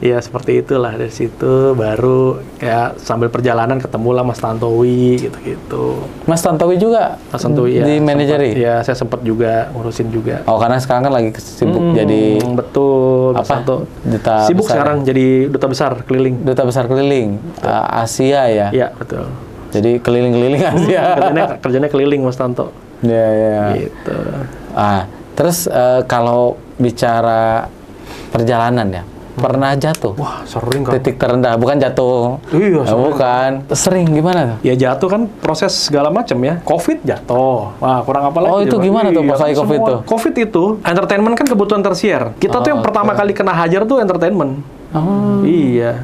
Iya seperti itulah, dari situ baru kayak sambil perjalanan ketemu lah Mas Tantowi gitu-gitu. Mas Tantowi juga di manajeri? Ya saya sempat juga ngurusin juga. Oh karena sekarang kan lagi sibuk jadi betul. Apa? Duta sibuk besar. Sekarang jadi duta besar keliling. Duta besar keliling Asia ya? Iya betul. Jadi keliling-keliling Asia. Kerjanya keliling Mas Tanto. Iya. Gitu. Terus kalau bicara perjalanan ya, pernah jatuh? Wah, sering kan. Titik terendah, bukan jatuh. Iya, bukan. Sering gimana tuh? Ya jatuh kan proses segala macam ya. Covid jatuh. Wah, kurang apa lagi? Oh, itu gimana tuh pas Covid tuh? Covid itu, entertainment kan kebutuhan tersier. Kita tuh yang pertama kali kena hajar tuh entertainment. Iya.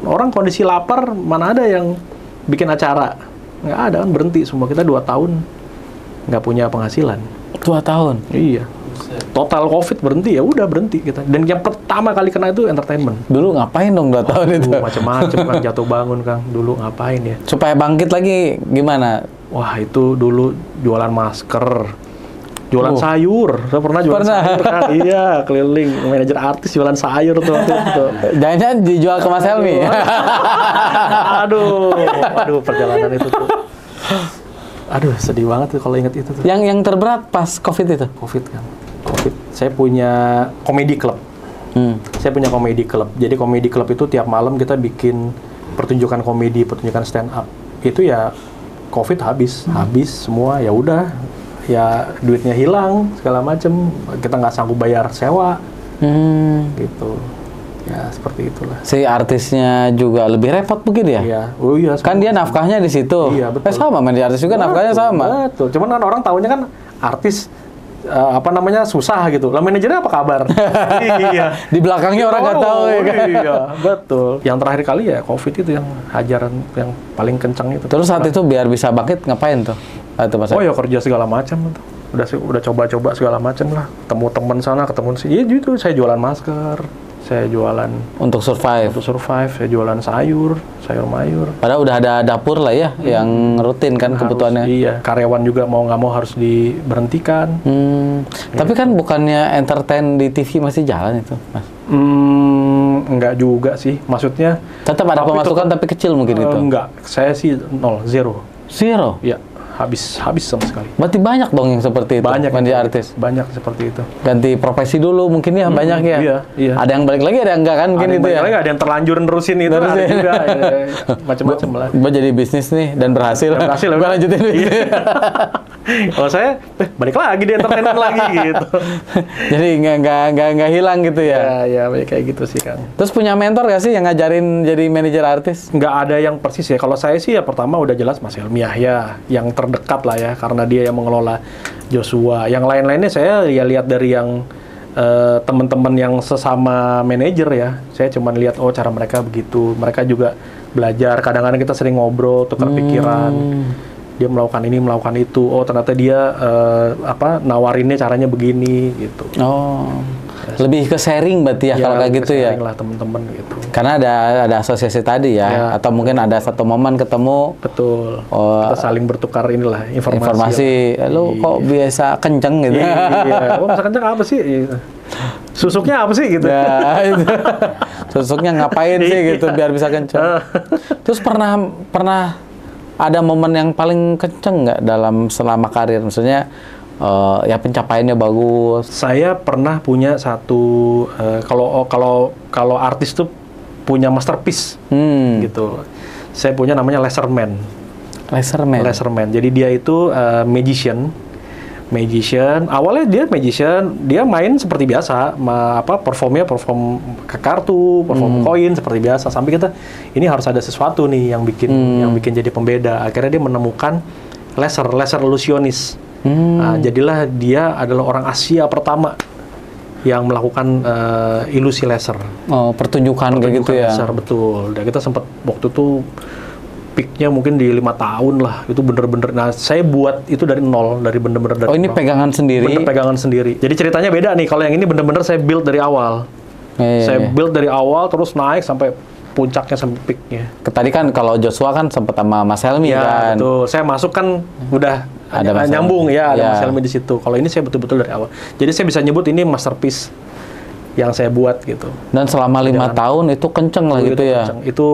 Orang kondisi lapar, mana ada yang bikin acara? Nggak ada kan, berhenti semua. Kita 2 tahun nggak punya penghasilan. 2 tahun? Iya. Total Covid berhenti, ya udah berhenti kita. Dan yang pertama kali kena itu entertainment. Dulu ngapain dong 2 tahun itu? Macam-macam kan, jatuh bangun Kang. Dulu ngapain ya? Supaya bangkit lagi gimana? Wah itu dulu jualan masker, jualan sayur. Saya pernah jualan sayur kan? Iya, keliling. Manajer artis jualan sayur tuh waktu itu. Jangan-jangan dijual ke Mas Helmi? Aduh, perjalanan itu tuh. Aduh, sedih banget tuh kalau ingat itu tuh. Yang terberat pas Covid itu? Covid kan. Covid. Saya punya komedi club. Saya punya komedi club. Jadi komedi club itu tiap malam kita bikin pertunjukan komedi, pertunjukan stand up. Itu ya Covid habis semua, ya udah. Ya duitnya hilang segala macem. Kita nggak sanggup bayar sewa. Gitu. Ya seperti itulah. Si artisnya juga lebih repot begitu ya? Iya. Oh iya. Kan dia nafkahnya di situ. Iya betul. Sama, manajer artis juga nafkahnya sama. Betul. Cuman kan orang taunya kan artis susah gitu. Lah manajernya apa kabar? Iya. Di belakangnya orang nggak tahu ya kan? Iya, betul. Yang terakhir kali ya Covid itu yang hajaran yang paling kencang itu. Terus saat itu biar bisa bangkit ngapain tuh? Oh ya kerja segala macam tuh. Udah coba-coba segala macam lah. Ketemu teman sana, ketemu sini. Iya gitu, saya jualan masker. Saya jualan untuk survive. Saya jualan sayur mayur. Padahal udah ada dapur lah ya, yang rutin kan kebutuhannya. Iya, karyawan juga mau nggak mau harus diberhentikan. Tapi kan bukannya entertain di TV masih jalan itu, Mas? Enggak juga sih, maksudnya. Tetap ada pemasukan tapi kecil mungkin gitu. Enggak, saya sih zero. Zero? Iya. Habis sama sekali. Berarti banyak dong yang seperti itu. Banyak yang artis. Banyak seperti itu. Ganti profesi dulu mungkin ya, banyak ya. Iya. Ada yang balik lagi, ada yang enggak kan mungkin itu ya. Ada yang terlanjur nerusin itu, ada juga. Macam-macam lah. Gua jadi bisnis nih dan berhasil. Gua lanjutin bisnis. Kalau saya balik lagi di entertainment lagi gitu. Jadi nggak hilang gitu ya. Ya kayak gitu sih Kang. Terus punya mentor nggak sih yang ngajarin jadi manajer artis? Nggak ada yang persis ya. Kalau saya sih ya pertama udah jelas Mas Helmi Yahya yang terdekat lah ya, karena dia yang mengelola Joshua. Yang lain-lainnya saya ya lihat dari yang teman-teman yang sesama manajer ya. Saya cuma lihat cara mereka begitu. Mereka juga belajar. Kadang-kadang kita sering ngobrol, tukar pikiran. Dia melakukan ini, melakukan itu. Oh, ternyata dia nawarinnya caranya begini gitu. Oh. Lebih ke sharing berarti ya kalau kayak gitu ya. Sharing lah teman-teman gitu. Karena ada asosiasi tadi ya, atau mungkin ada satu momen ketemu. Betul. Kita saling bertukar inilah informasi. Lu kok biasa kenceng gitu. Iya. Oh, kenceng apa sih? Susuknya apa sih gitu? Ya, itu. Susuknya ngapain sih gitu biar bisa kenceng. Terus pernah ada momen yang paling kenceng nggak dalam selama karir? Maksudnya ya pencapaiannya bagus. Saya pernah punya satu kalau artis tuh punya masterpiece gitu. Saya punya namanya Laserman. Jadi dia itu magician. Awalnya dia magician, dia main seperti biasa, perform ke kartu, perform koin seperti biasa. Sampai kita ini harus ada sesuatu nih yang bikin jadi pembeda. Akhirnya dia menemukan laser ilusionis. Jadilah dia adalah orang Asia pertama yang melakukan ilusi laser. Oh, pertunjukan kayak gitu ya. Laser, betul. Dan kita sempat waktu itu peaknya mungkin di 5 tahun lah, itu bener-bener. Nah, saya buat itu dari nol, dari bener-bener dari. Oh, ini pegangan sendiri. Bener pegangan sendiri. Jadi ceritanya beda nih. Kalau yang ini bener-bener saya build dari awal. Saya build dari awal terus naik sampai puncaknya sampai peaknya. Tadi kan kalau Joshua kan sempat sama Mas Helmi kan. Betul. Saya masuk kan udah nyambung ya, ada Mas Helmi di situ. Kalau ini saya betul-betul dari awal. Jadi saya bisa nyebut ini masterpiece yang saya buat gitu. Dan selama 5 tahun itu kenceng lah gitu ya. Kenceng. Itu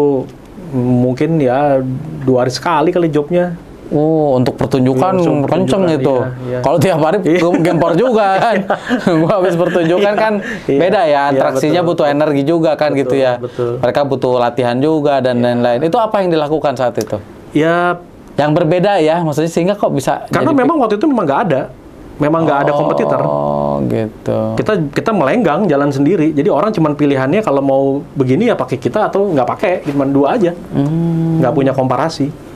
mungkin ya 2 hari sekali kali jobnya. Oh, untuk pertunjukan kenceng itu. Iya. Kalau tiap hari gempor juga kan. Gua habis pertunjukan kan beda ya, atraksinya butuh energi juga kan gitu ya. Mereka butuh latihan juga dan lain-lain. Itu apa yang dilakukan saat itu? Ya, yang berbeda ya, maksudnya sehingga kok bisa karena memang waktu itu memang nggak ada. Memang nggak ada kompetitor. Oh, gitu. Kita melenggang jalan sendiri. Jadi orang cuman pilihannya kalau mau begini ya pakai kita atau nggak pakai, cuma 2 aja. Nggak punya komparasi.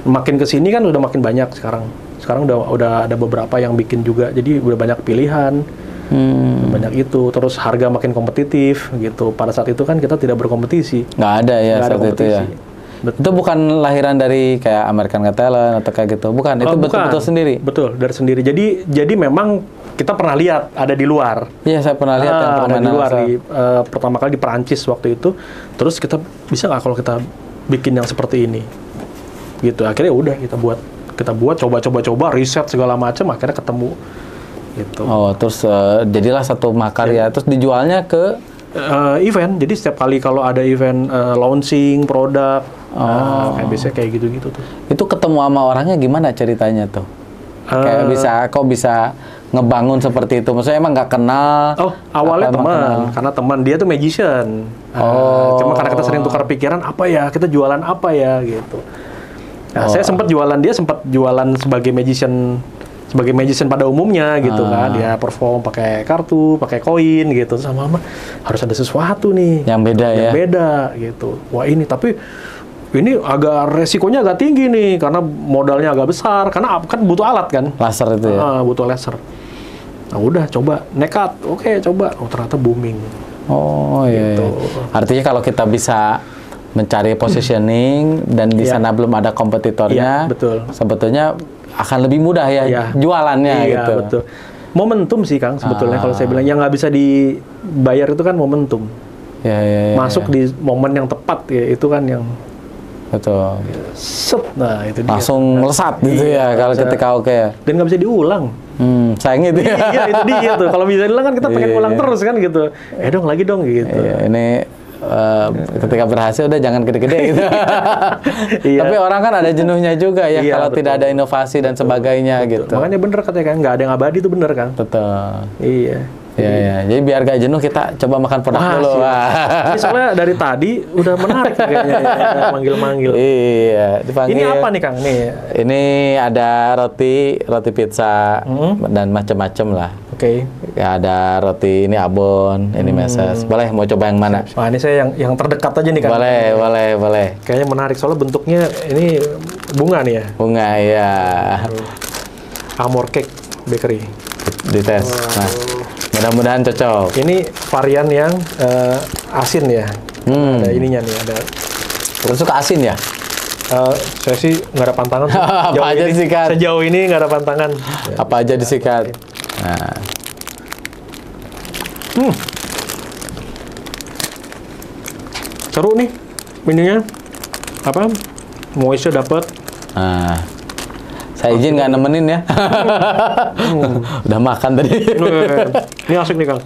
Makin kesini kan udah makin banyak sekarang. Sekarang udah ada beberapa yang bikin juga. Jadi udah banyak pilihan. Banyak itu. Terus harga makin kompetitif gitu. Pada saat itu kan kita tidak berkompetisi. Nggak ada ya saat itu ya. Itu bukan lahiran dari kayak American Got Talent atau kayak gitu. Bukan, itu betul-betul sendiri. Betul, dari sendiri. Jadi memang kita pernah lihat ada di luar. Iya, saya pernah lihat yang ada di luar pertama kali di Perancis waktu itu. Terus kita bisa nggak kalau kita bikin yang seperti ini? Gitu. Akhirnya udah kita buat coba riset segala macam, akhirnya ketemu gitu. Oh, terus jadilah satu makarya. Terus dijualnya ke event. Jadi setiap kali kalau ada event launching produk, kayak biasanya kayak gitu-gitu tuh. Itu ketemu sama orangnya gimana ceritanya tuh? Kayak kok bisa ngebangun seperti itu? Maksudnya emang nggak kenal? Oh, awalnya teman, karena teman dia tuh magician. Cuma karena kita sering tukar pikiran, apa ya, kita jualan apa ya gitu. Nah, saya sempat jualan sebagai magician pada umumnya gitu kan. Dia perform pakai kartu, pakai koin gitu. Sama harus ada sesuatu nih yang beda yang beda gitu. Wah, ini tapi ini agak resikonya agak tinggi nih karena modalnya agak besar, karena kan butuh alat kan. Laser itu ya. Butuh laser. Nah, udah coba nekat. Oke, coba. Oh, ternyata booming. Oh, iya. Gitu. Artinya kalau kita bisa mencari positioning dan di sana belum ada kompetitornya, betul. Sebetulnya akan lebih mudah ya jualannya gitu. Betul. Momentum sih Kang sebetulnya kalau saya bilang yang nggak bisa dibayar itu kan momentum. Masuk di momen yang tepat ya, itu kan yang betul. Set, nah itu langsung melesat gitu ya kalau ketika oke. Dan nggak bisa diulang. Sayang itu ya. Iya, itu dia tuh. Kalau bisa diulang kan kita pengen ulang terus kan gitu. Dong lagi dong gitu. Ini ketika berhasil udah jangan gede-gede gitu. Tapi orang kan ada jenuhnya juga ya kalau tidak ada inovasi dan sebagainya gitu. Makanya bener katanya kan, nggak ada yang abadi itu bener kan. Betul. Iya. Iya. Jadi biar gak jenuh kita coba makan produk dulu. Ini soalnya dari tadi udah menarik kayaknya manggil-manggil. Iya. Dipanggil. Ini apa nih Kang? Nih. Ini ada roti pizza dan macam-macam lah. Oke. Ya, ada roti ini abon, ini meses. Boleh mau coba yang mana? Wah, ini saya yang terdekat aja nih Kang. Boleh. Kayaknya menarik soalnya bentuknya ini bunga nih ya. Bunga ya. Amor Cake Bakery. Dites. Nah, mudah-mudahan cocok. Ini varian yang asin ya. Ada ininya nih, ada. Terus suka asin ya? Saya sih nggak ada pantangan. Apa aja disikat? Sejauh ini nggak ada pantangan. Apa aja disikat? Nah. Seru nih menunya. Apa? Moistnya dapat. Nah. Saya izin nggak nemenin ya. Udah makan tadi. Ini asik nih Kang.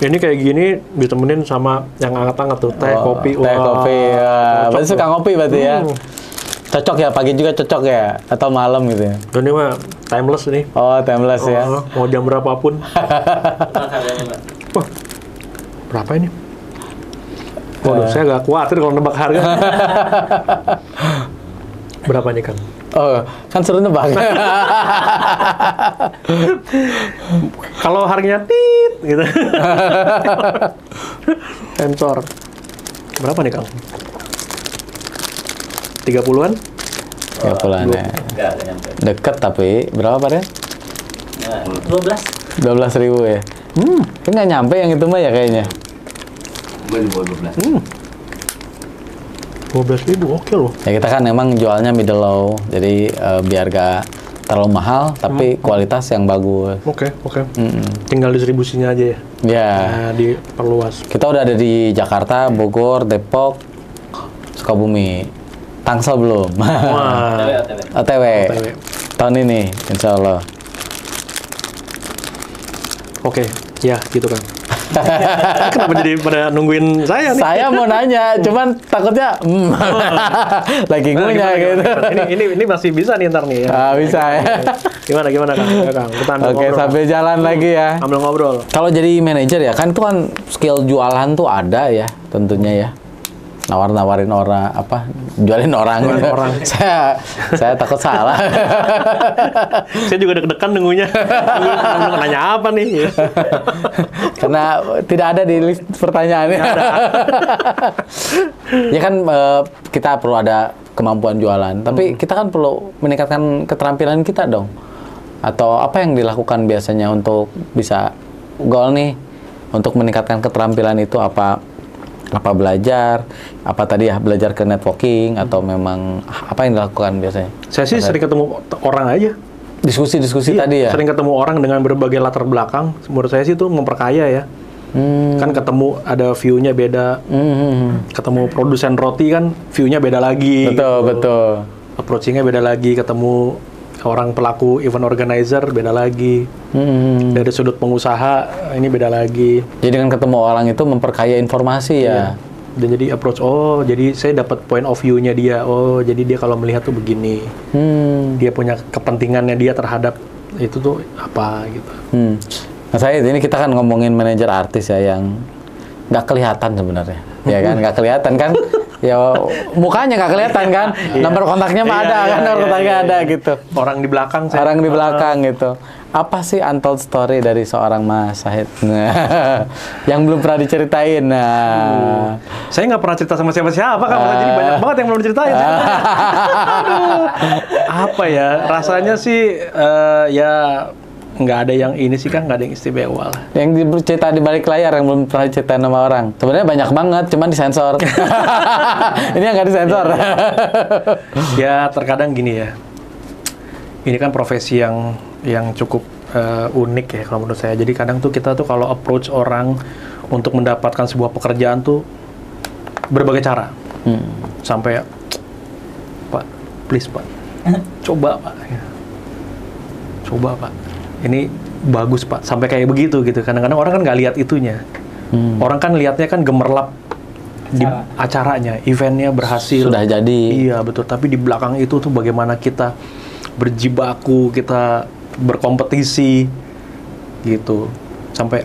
Ini kayak gini ditemenin sama yang hangat-hangat tuh, teh, kopi. Teh, kopi. Berarti suka ngopi berarti ya? Cocok ya, pagi juga cocok ya? Atau malam gitu ya? Ini mah timeless nih. Oh, timeless ya? Mau jam berapapun. Wah, berapa ini? Waduh, saya agak khawatir kalau nebak harga. Berapa nih Kang? Oh, kan seru nebak. Kalau harganya tit gitu. Sensor. Berapa nih Kang? 30-an? 30-an ya. Deket tapi berapa Pak ya? 12.000 ya. Itu nggak nyampe yang itu mah ya kayaknya. 12.000 oke loh. Ya kita kan emang jualnya middle low, jadi biar gak terlalu mahal, tapi kualitas yang bagus. Oke. Tinggal distribusinya aja ya. Ya. Nah, diperluas. Kita udah ada di Jakarta, Bogor, Depok, Sukabumi. Tangsel belum? Wah. OTW. Tahun ini, insya Allah. Oke, ya gitu kan. Kenapa jadi pada nungguin saya nih? Saya mau nanya, cuman takutnya lagi ngunyah gitu. Ini masih bisa nih ntar nih ya. Bisa ya. Gimana Kang? Ya, Kang. Kita ambil Oke, ngobrol. sambil jalan lagi ya. Ambil ngobrol. Kalau jadi manajer ya, kan itu kan skill jualan tuh ada ya, tentunya ya. Nawar-nawarin orang, jualin orang. Saya takut salah. Saya juga deg-degan nunggunya. Nanya apa nih? Karena tidak ada di list pertanyaannya. Ya kan kita perlu ada kemampuan jualan, tapi kita kan perlu meningkatkan keterampilan kita dong. Atau apa yang dilakukan biasanya untuk bisa goal nih, untuk meningkatkan keterampilan itu apa belajar, apa tadi ya, belajar ke networking, atau memang apa yang dilakukan biasanya? Saya sih sering ketemu orang aja. Diskusi tadi ya? Sering ketemu orang dengan berbagai latar belakang. Menurut saya sih itu memperkaya ya. Kan ketemu ada view-nya beda. Ketemu produsen roti kan view-nya beda lagi. Betul. Approaching-nya beda lagi. Ketemu orang pelaku event organizer beda lagi. Dari sudut pengusaha ini beda lagi. Jadi dengan ketemu orang itu memperkaya informasi ya. Dan jadi approach, jadi saya dapat point of view-nya dia. Jadi dia kalau melihat tuh begini. Dia punya kepentingannya dia terhadap itu tuh apa gitu. Nah, ini kita kan ngomongin manajer artis ya yang nggak kelihatan sebenarnya. Ya kan, nggak kelihatan kan? Ya mukanya nggak kelihatan kan, nomor kontaknya mah ada kan, nomor kontaknya ada gitu. Orang di belakang, orang di belakang gitu. Apa sih untold story dari seorang Mas Syahid yang belum pernah diceritain? Saya nggak pernah cerita sama siapa-siapa kan, jadi banyak banget yang belum diceritain. Apa ya? Rasanya sih ya nggak ada yang ini sih kan, nggak ada yang istimewa lah. Yang cerita di balik layar yang belum pernah diceritain sama orang. Sebenarnya banyak banget, cuman disensor. Ini yang nggak disensor. Ya terkadang gini ya. Ini kan profesi yang cukup unik ya kalau menurut saya. Jadi kadang tuh kita tuh kalau approach orang untuk mendapatkan sebuah pekerjaan tuh berbagai cara. Sampai Pak, please Pak, coba Pak. Coba Pak. Ini bagus Pak, sampai kayak begitu gitu. Kadang-kadang orang kan nggak lihat itunya. Orang kan lihatnya kan gemerlap di acaranya, eventnya berhasil. Sudah jadi. Iya betul, tapi di belakang itu tuh bagaimana kita berjibaku, kita berkompetisi gitu. Sampai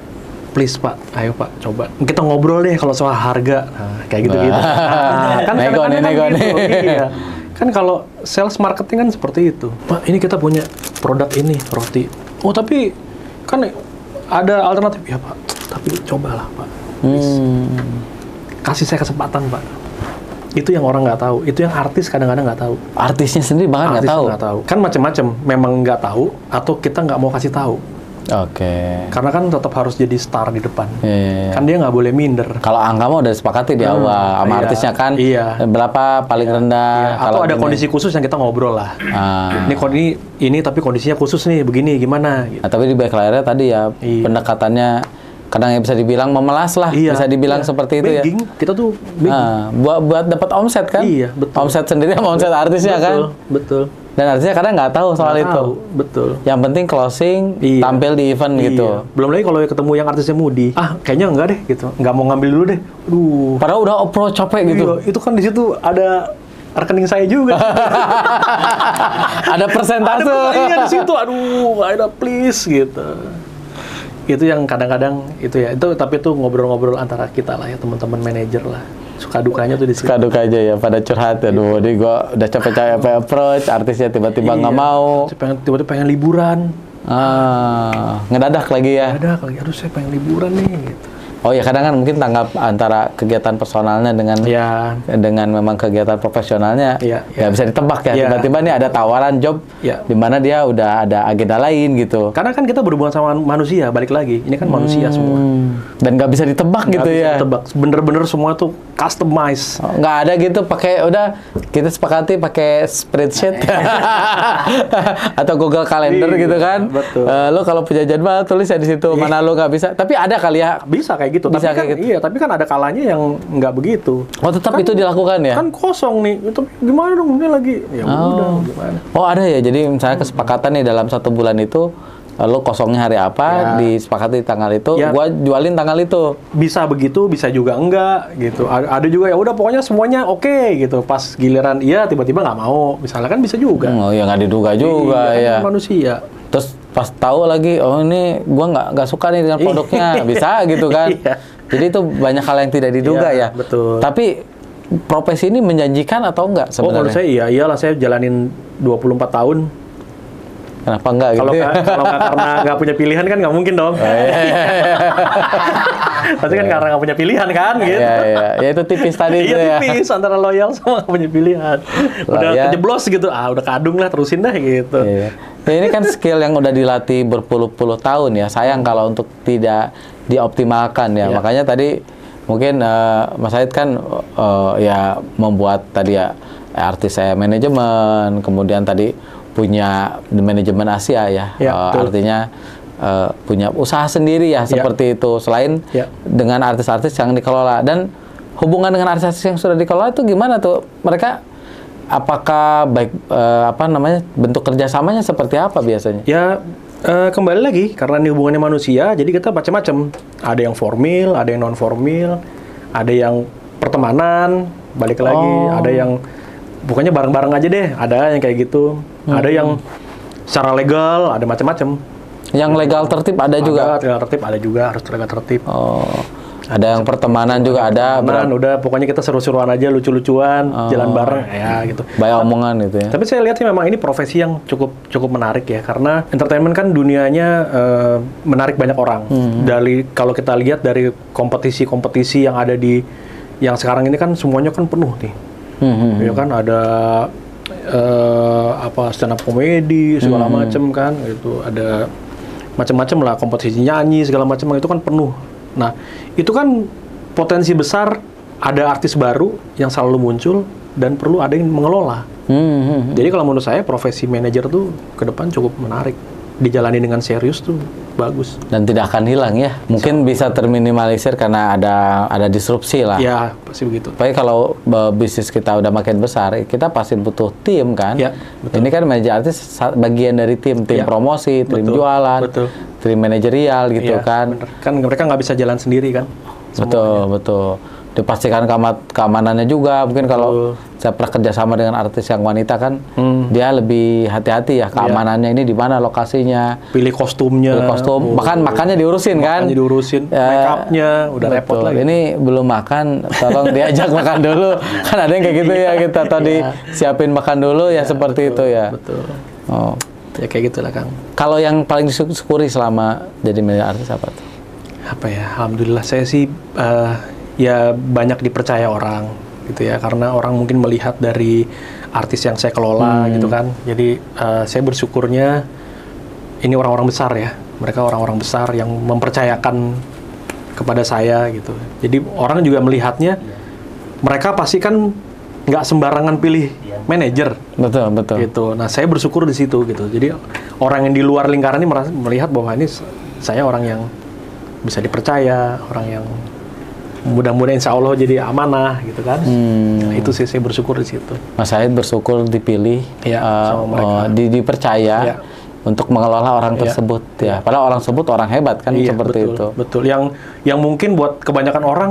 please Pak, ayo Pak, coba. Kita ngobrol deh kalau soal harga. Nah, kayak gitu-gitu. Kan nego nih. Iya. Kan kalau sales marketing kan seperti itu. Pak, ini kita punya produk ini, roti. Tapi kan ada alternatif ya Pak. Tapi cobalah Pak. Kasih saya kesempatan Pak. Itu yang orang nggak tahu. Itu yang artis kadang-kadang nggak tahu. Artisnya sendiri bahkan nggak tahu. Kan macam-macam. Memang nggak tahu atau kita nggak mau kasih tahu. Oke. Karena kan tetap harus jadi star di depan. Iya. Kan dia nggak boleh minder. Kalau angka mau udah sepakati di awal sama artisnya kan. Iya. Berapa paling rendah. Atau ada kondisi khusus yang kita ngobrol lah. Ini tapi kondisinya khusus nih, begini gimana? Gitu. Tapi di balik layarnya tadi ya pendekatannya kadang ya bisa dibilang memelas lah, bisa dibilang seperti itu begging, ya. Kita tuh buat dapat omset kan? Iya, betul. Omset sendiri sama omset artisnya kan? Betul. Dan artisnya kadang nggak tahu soal itu. Betul. Yang penting closing, tampil di event gitu. Belum lagi kalau ketemu yang artisnya Moody. Kayaknya enggak deh gitu. Nggak mau ngambil dulu deh. Padahal udah approach capek gitu. Itu kan di situ ada rekening saya juga. Ada persentase. Iya di situ. Ada please gitu. Itu yang kadang-kadang itu ya. Tapi itu ngobrol-ngobrol antara kita lah ya, teman-teman manajer lah. Suka dukanya tuh di situ. Suka dukanya ya, pada curhat ya. Ini gue udah capek-capek approach, artisnya tiba-tiba nggak mau. Tiba-tiba pengen liburan. Ngedadak lagi ya. Ngedadak lagi, saya pengen liburan nih gitu. Oh ya, kadang kan mungkin tanggap antara kegiatan personalnya dengan memang kegiatan profesionalnya nggak bisa ditebak ya. Tiba-tiba nih ada tawaran job di mana dia udah ada agenda lain gitu. Karena kan kita berhubungan sama manusia, balik lagi. Ini kan manusia semua. Dan nggak bisa ditebak gitu ya. Bener-bener semua tuh customize. Nggak ada gitu pakai udah kita sepakati pakai spreadsheet atau Google Calendar gitu kan. Betul. Lo kalau punya jadwal tulis ya di situ. Mana lo nggak bisa. Tapi ada kali ya. Bisa kayak gitu. Bisa tapi kan, gitu. Iya, tapi kan ada kalanya yang nggak begitu. Oh, tetap kan, itu dilakukan ya? Kan kosong nih, itu gimana dong ini lagi? Ya udah, gimana? Oh, ada ya. Jadi misalnya kesepakatan nih dalam 1 bulan itu, lo kosongnya hari apa, disepakati di tanggal itu, gua jualin tanggal itu. Bisa begitu, bisa juga enggak gitu. Ada juga ya udah pokoknya semuanya oke gitu. Pas giliran iya tiba-tiba nggak mau. Misalnya kan bisa juga. Oh ya nggak diduga juga ya. Kan manusia. Terus pas tahu lagi, oh ini gua nggak suka nih dengan produknya, bisa gitu kan? Jadi itu banyak hal yang tidak diduga ya. Betul. Tapi profesi ini menjanjikan atau enggak sebenarnya? Oh menurut saya iyalah, saya jalanin 24 tahun. Kenapa enggak gitu? Kalau nggak karena nggak punya pilihan kan nggak mungkin dong. Pasti kan karena nggak punya pilihan kan gitu. Ya itu tipis tadi gitu ya. Tipis antara loyal sama nggak punya pilihan. Udah kejeblos gitu, udah kadung lah, terusin dah gitu. Ya, ini kan skill yang udah dilatih berpuluh-puluh tahun ya. Sayang kalau untuk tidak dioptimalkan ya. Makanya tadi mungkin Mas Said kan ya membuat tadi ya artis saya manajemen, kemudian tadi punya manajemen Asia ya. Artinya punya usaha sendiri ya seperti itu. Selain dengan artis-artis yang dikelola, dan hubungan dengan artis-artis yang sudah dikelola itu gimana tuh? Mereka apakah baik bentuk kerjasamanya seperti apa biasanya? Ya kembali lagi karena ini hubungannya manusia, jadi kita macam-macam. Ada yang formil, ada yang non formil, ada yang pertemanan, balik lagi, ada yang pokoknya bareng-bareng aja deh, ada yang kayak gitu, ada yang secara legal, ada macam-macam. Yang legal tertib ada juga. Legal tertib ada juga, harus legal tertib. Ada yang pertemanan juga ada. Udah pokoknya kita seru-seruan aja, lucu-lucuan, jalan bareng ya gitu. Banyak omongan gitu ya. Tapi saya lihat sih memang ini profesi yang cukup menarik ya, karena entertainment kan dunianya menarik banyak orang. Dari kalau kita lihat dari kompetisi-kompetisi yang ada yang sekarang ini kan semuanya kan penuh nih. Ya kan ada stand up komedi segala macam kan, itu ada macam-macam lah, kompetisi nyanyi segala macam, itu kan penuh. Nah, itu kan potensi besar ada artis baru yang selalu muncul dan perlu ada yang mengelola. Jadi kalau menurut saya profesi manajer tuh ke depan cukup menarik. Dijalani dengan serius tuh bagus. Dan tidak akan hilang ya. Mungkin bisa terminimalisir karena ada disrupsi lah. Ya, pasti begitu. Tapi kalau bisnis kita udah makin besar, kita pasti butuh tim kan. Ya, betul. Ini kan manajer artis bagian dari tim promosi, tim jualan, tim manajerial gitu kan. Bener. Kan mereka nggak bisa jalan sendiri kan. Betul. Dipastikan keamanannya juga. Mungkin kalau saya pernah kerjasama dengan artis yang wanita kan, dia lebih hati-hati ya keamanannya ini di mana lokasinya. Pilih kostumnya. Bahkan makannya diurusin kan. Makannya diurusin, make up-nya udah repot lagi. Ini belum makan, tolong diajak makan dulu. Kan ada yang kayak gitu ya, kita tadi siapin makan dulu ya, seperti itu ya. Betul. Ya kayak gitulah Kang. Kalau yang paling disyukuri selama jadi manajer artis apa tuh? Apa ya? Alhamdulillah saya sih ya banyak dipercaya orang gitu ya, karena orang mungkin melihat dari artis yang saya kelola gitu kan. Jadi saya bersyukurnya ini orang-orang besar ya, mereka orang-orang besar yang mempercayakan kepada saya gitu. Jadi orang juga melihatnya, mereka pasti kan nggak sembarangan pilih manajer. Betul. Gitu. Nah saya bersyukur di situ gitu. Jadi orang yang di luar lingkaran ini melihat bahwa ini saya orang yang bisa dipercaya, orang yang mudah-mudahan insya Allah jadi amanah gitu kan. Nah, itu sih saya bersyukur di situ. Mas Said bersyukur dipilih, sama mereka. Dipercaya untuk mengelola orang tersebut ya. Padahal orang tersebut orang hebat kan, seperti itu. Betul. Yang mungkin buat kebanyakan orang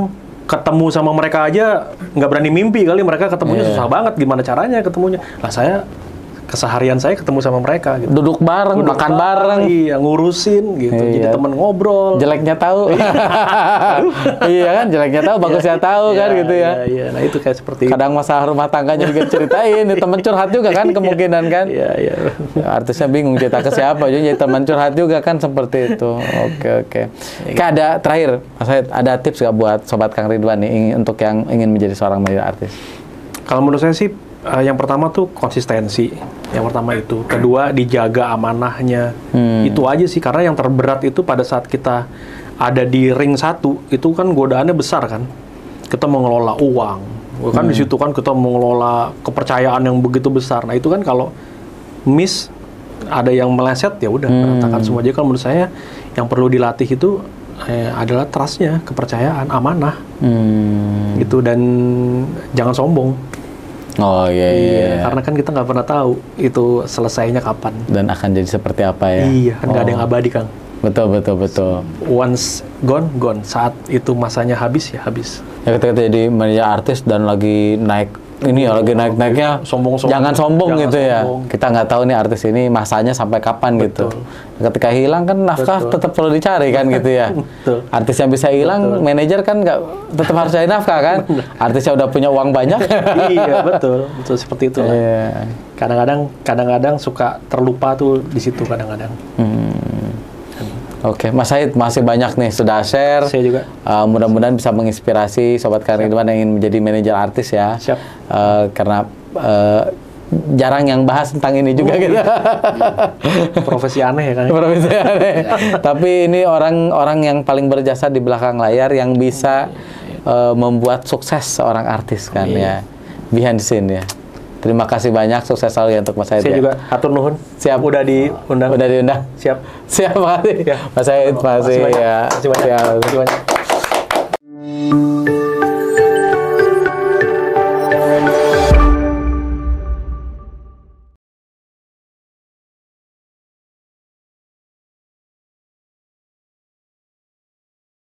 ketemu sama mereka aja nggak berani mimpi kali, mereka ketemunya susah banget, gimana caranya ketemunya. Nah saya keseharian saya ketemu sama mereka gitu. Duduk bareng, makan bareng, ngurusin gitu, jadi teman ngobrol. Jeleknya tahu. Iya kan, jeleknya tahu, bagusnya tahu kan gitu ya. Iya, nah itu kayak seperti kadang masalah rumah tangganya juga ceritain, teman curhat juga kan kemungkinan kan. Iya. Artisnya bingung cerita ke siapa, jadi teman curhat juga kan, seperti itu. Oke. Ada terakhir, Mas Said, ada tips nggak buat sobat Kang Ridwan nih untuk yang ingin menjadi seorang manajer artis? Kalau menurut saya sih yang pertama tuh konsistensi. Yang pertama itu. Kedua, dijaga amanahnya. Itu aja sih. Karena yang terberat itu pada saat kita ada di ring satu, itu kan godaannya besar kan. Kita mengelola uang. Kan di situ kan kita mengelola kepercayaan yang begitu besar. Nah itu kan kalau miss, ada yang meleset, ya udah berantakan semua. Jadi kalau menurut saya yang perlu dilatih itu adalah trust-nya, kepercayaan, amanah, gitu, dan jangan sombong. Oh iya. Karena kan kita nggak pernah tahu itu selesainya kapan. Dan akan jadi seperti apa ya? Iya, kan nggak ada yang abadi, Kang. Betul. Once gone. Saat itu masanya habis ya habis. Ya ketika jadi manajer artis dan lagi naik ini ya, lagi naik-naiknya, jangan sombong gitu ya. Kita nggak tahu nih artis ini masanya sampai kapan. Betul. Gitu. Ketika hilang kan nafkah tetap perlu dicari kan gitu ya. Betul. Artis yang bisa hilang, manajer kan nggak tetap harus cari nafkah kan. Artisnya udah punya uang banyak. Iya betul seperti itu lah. Kadang-kadang suka terlupa tuh di situ kadang-kadang. Oke, Mas Said masih banyak nih sudah share. Saya juga. Mudah-mudahan bisa menginspirasi Sobat Karir Ridwan yang ingin menjadi manajer artis ya. Siap. Karena jarang yang bahas tentang ini juga gitu. Profesi aneh ya kan? Profesi aneh. Tapi ini orang-orang yang paling berjasa di belakang layar yang bisa membuat sukses seorang artis kan ya. Behind the scene ya. Terima kasih banyak, sukses selalu ya untuk Mas Said. Saya ya. juga hatur nuhun. Siap. Udah diundang. Siap. Siap, makasih. Ya. Mas Said, makasih ya. Terima kasih banyak.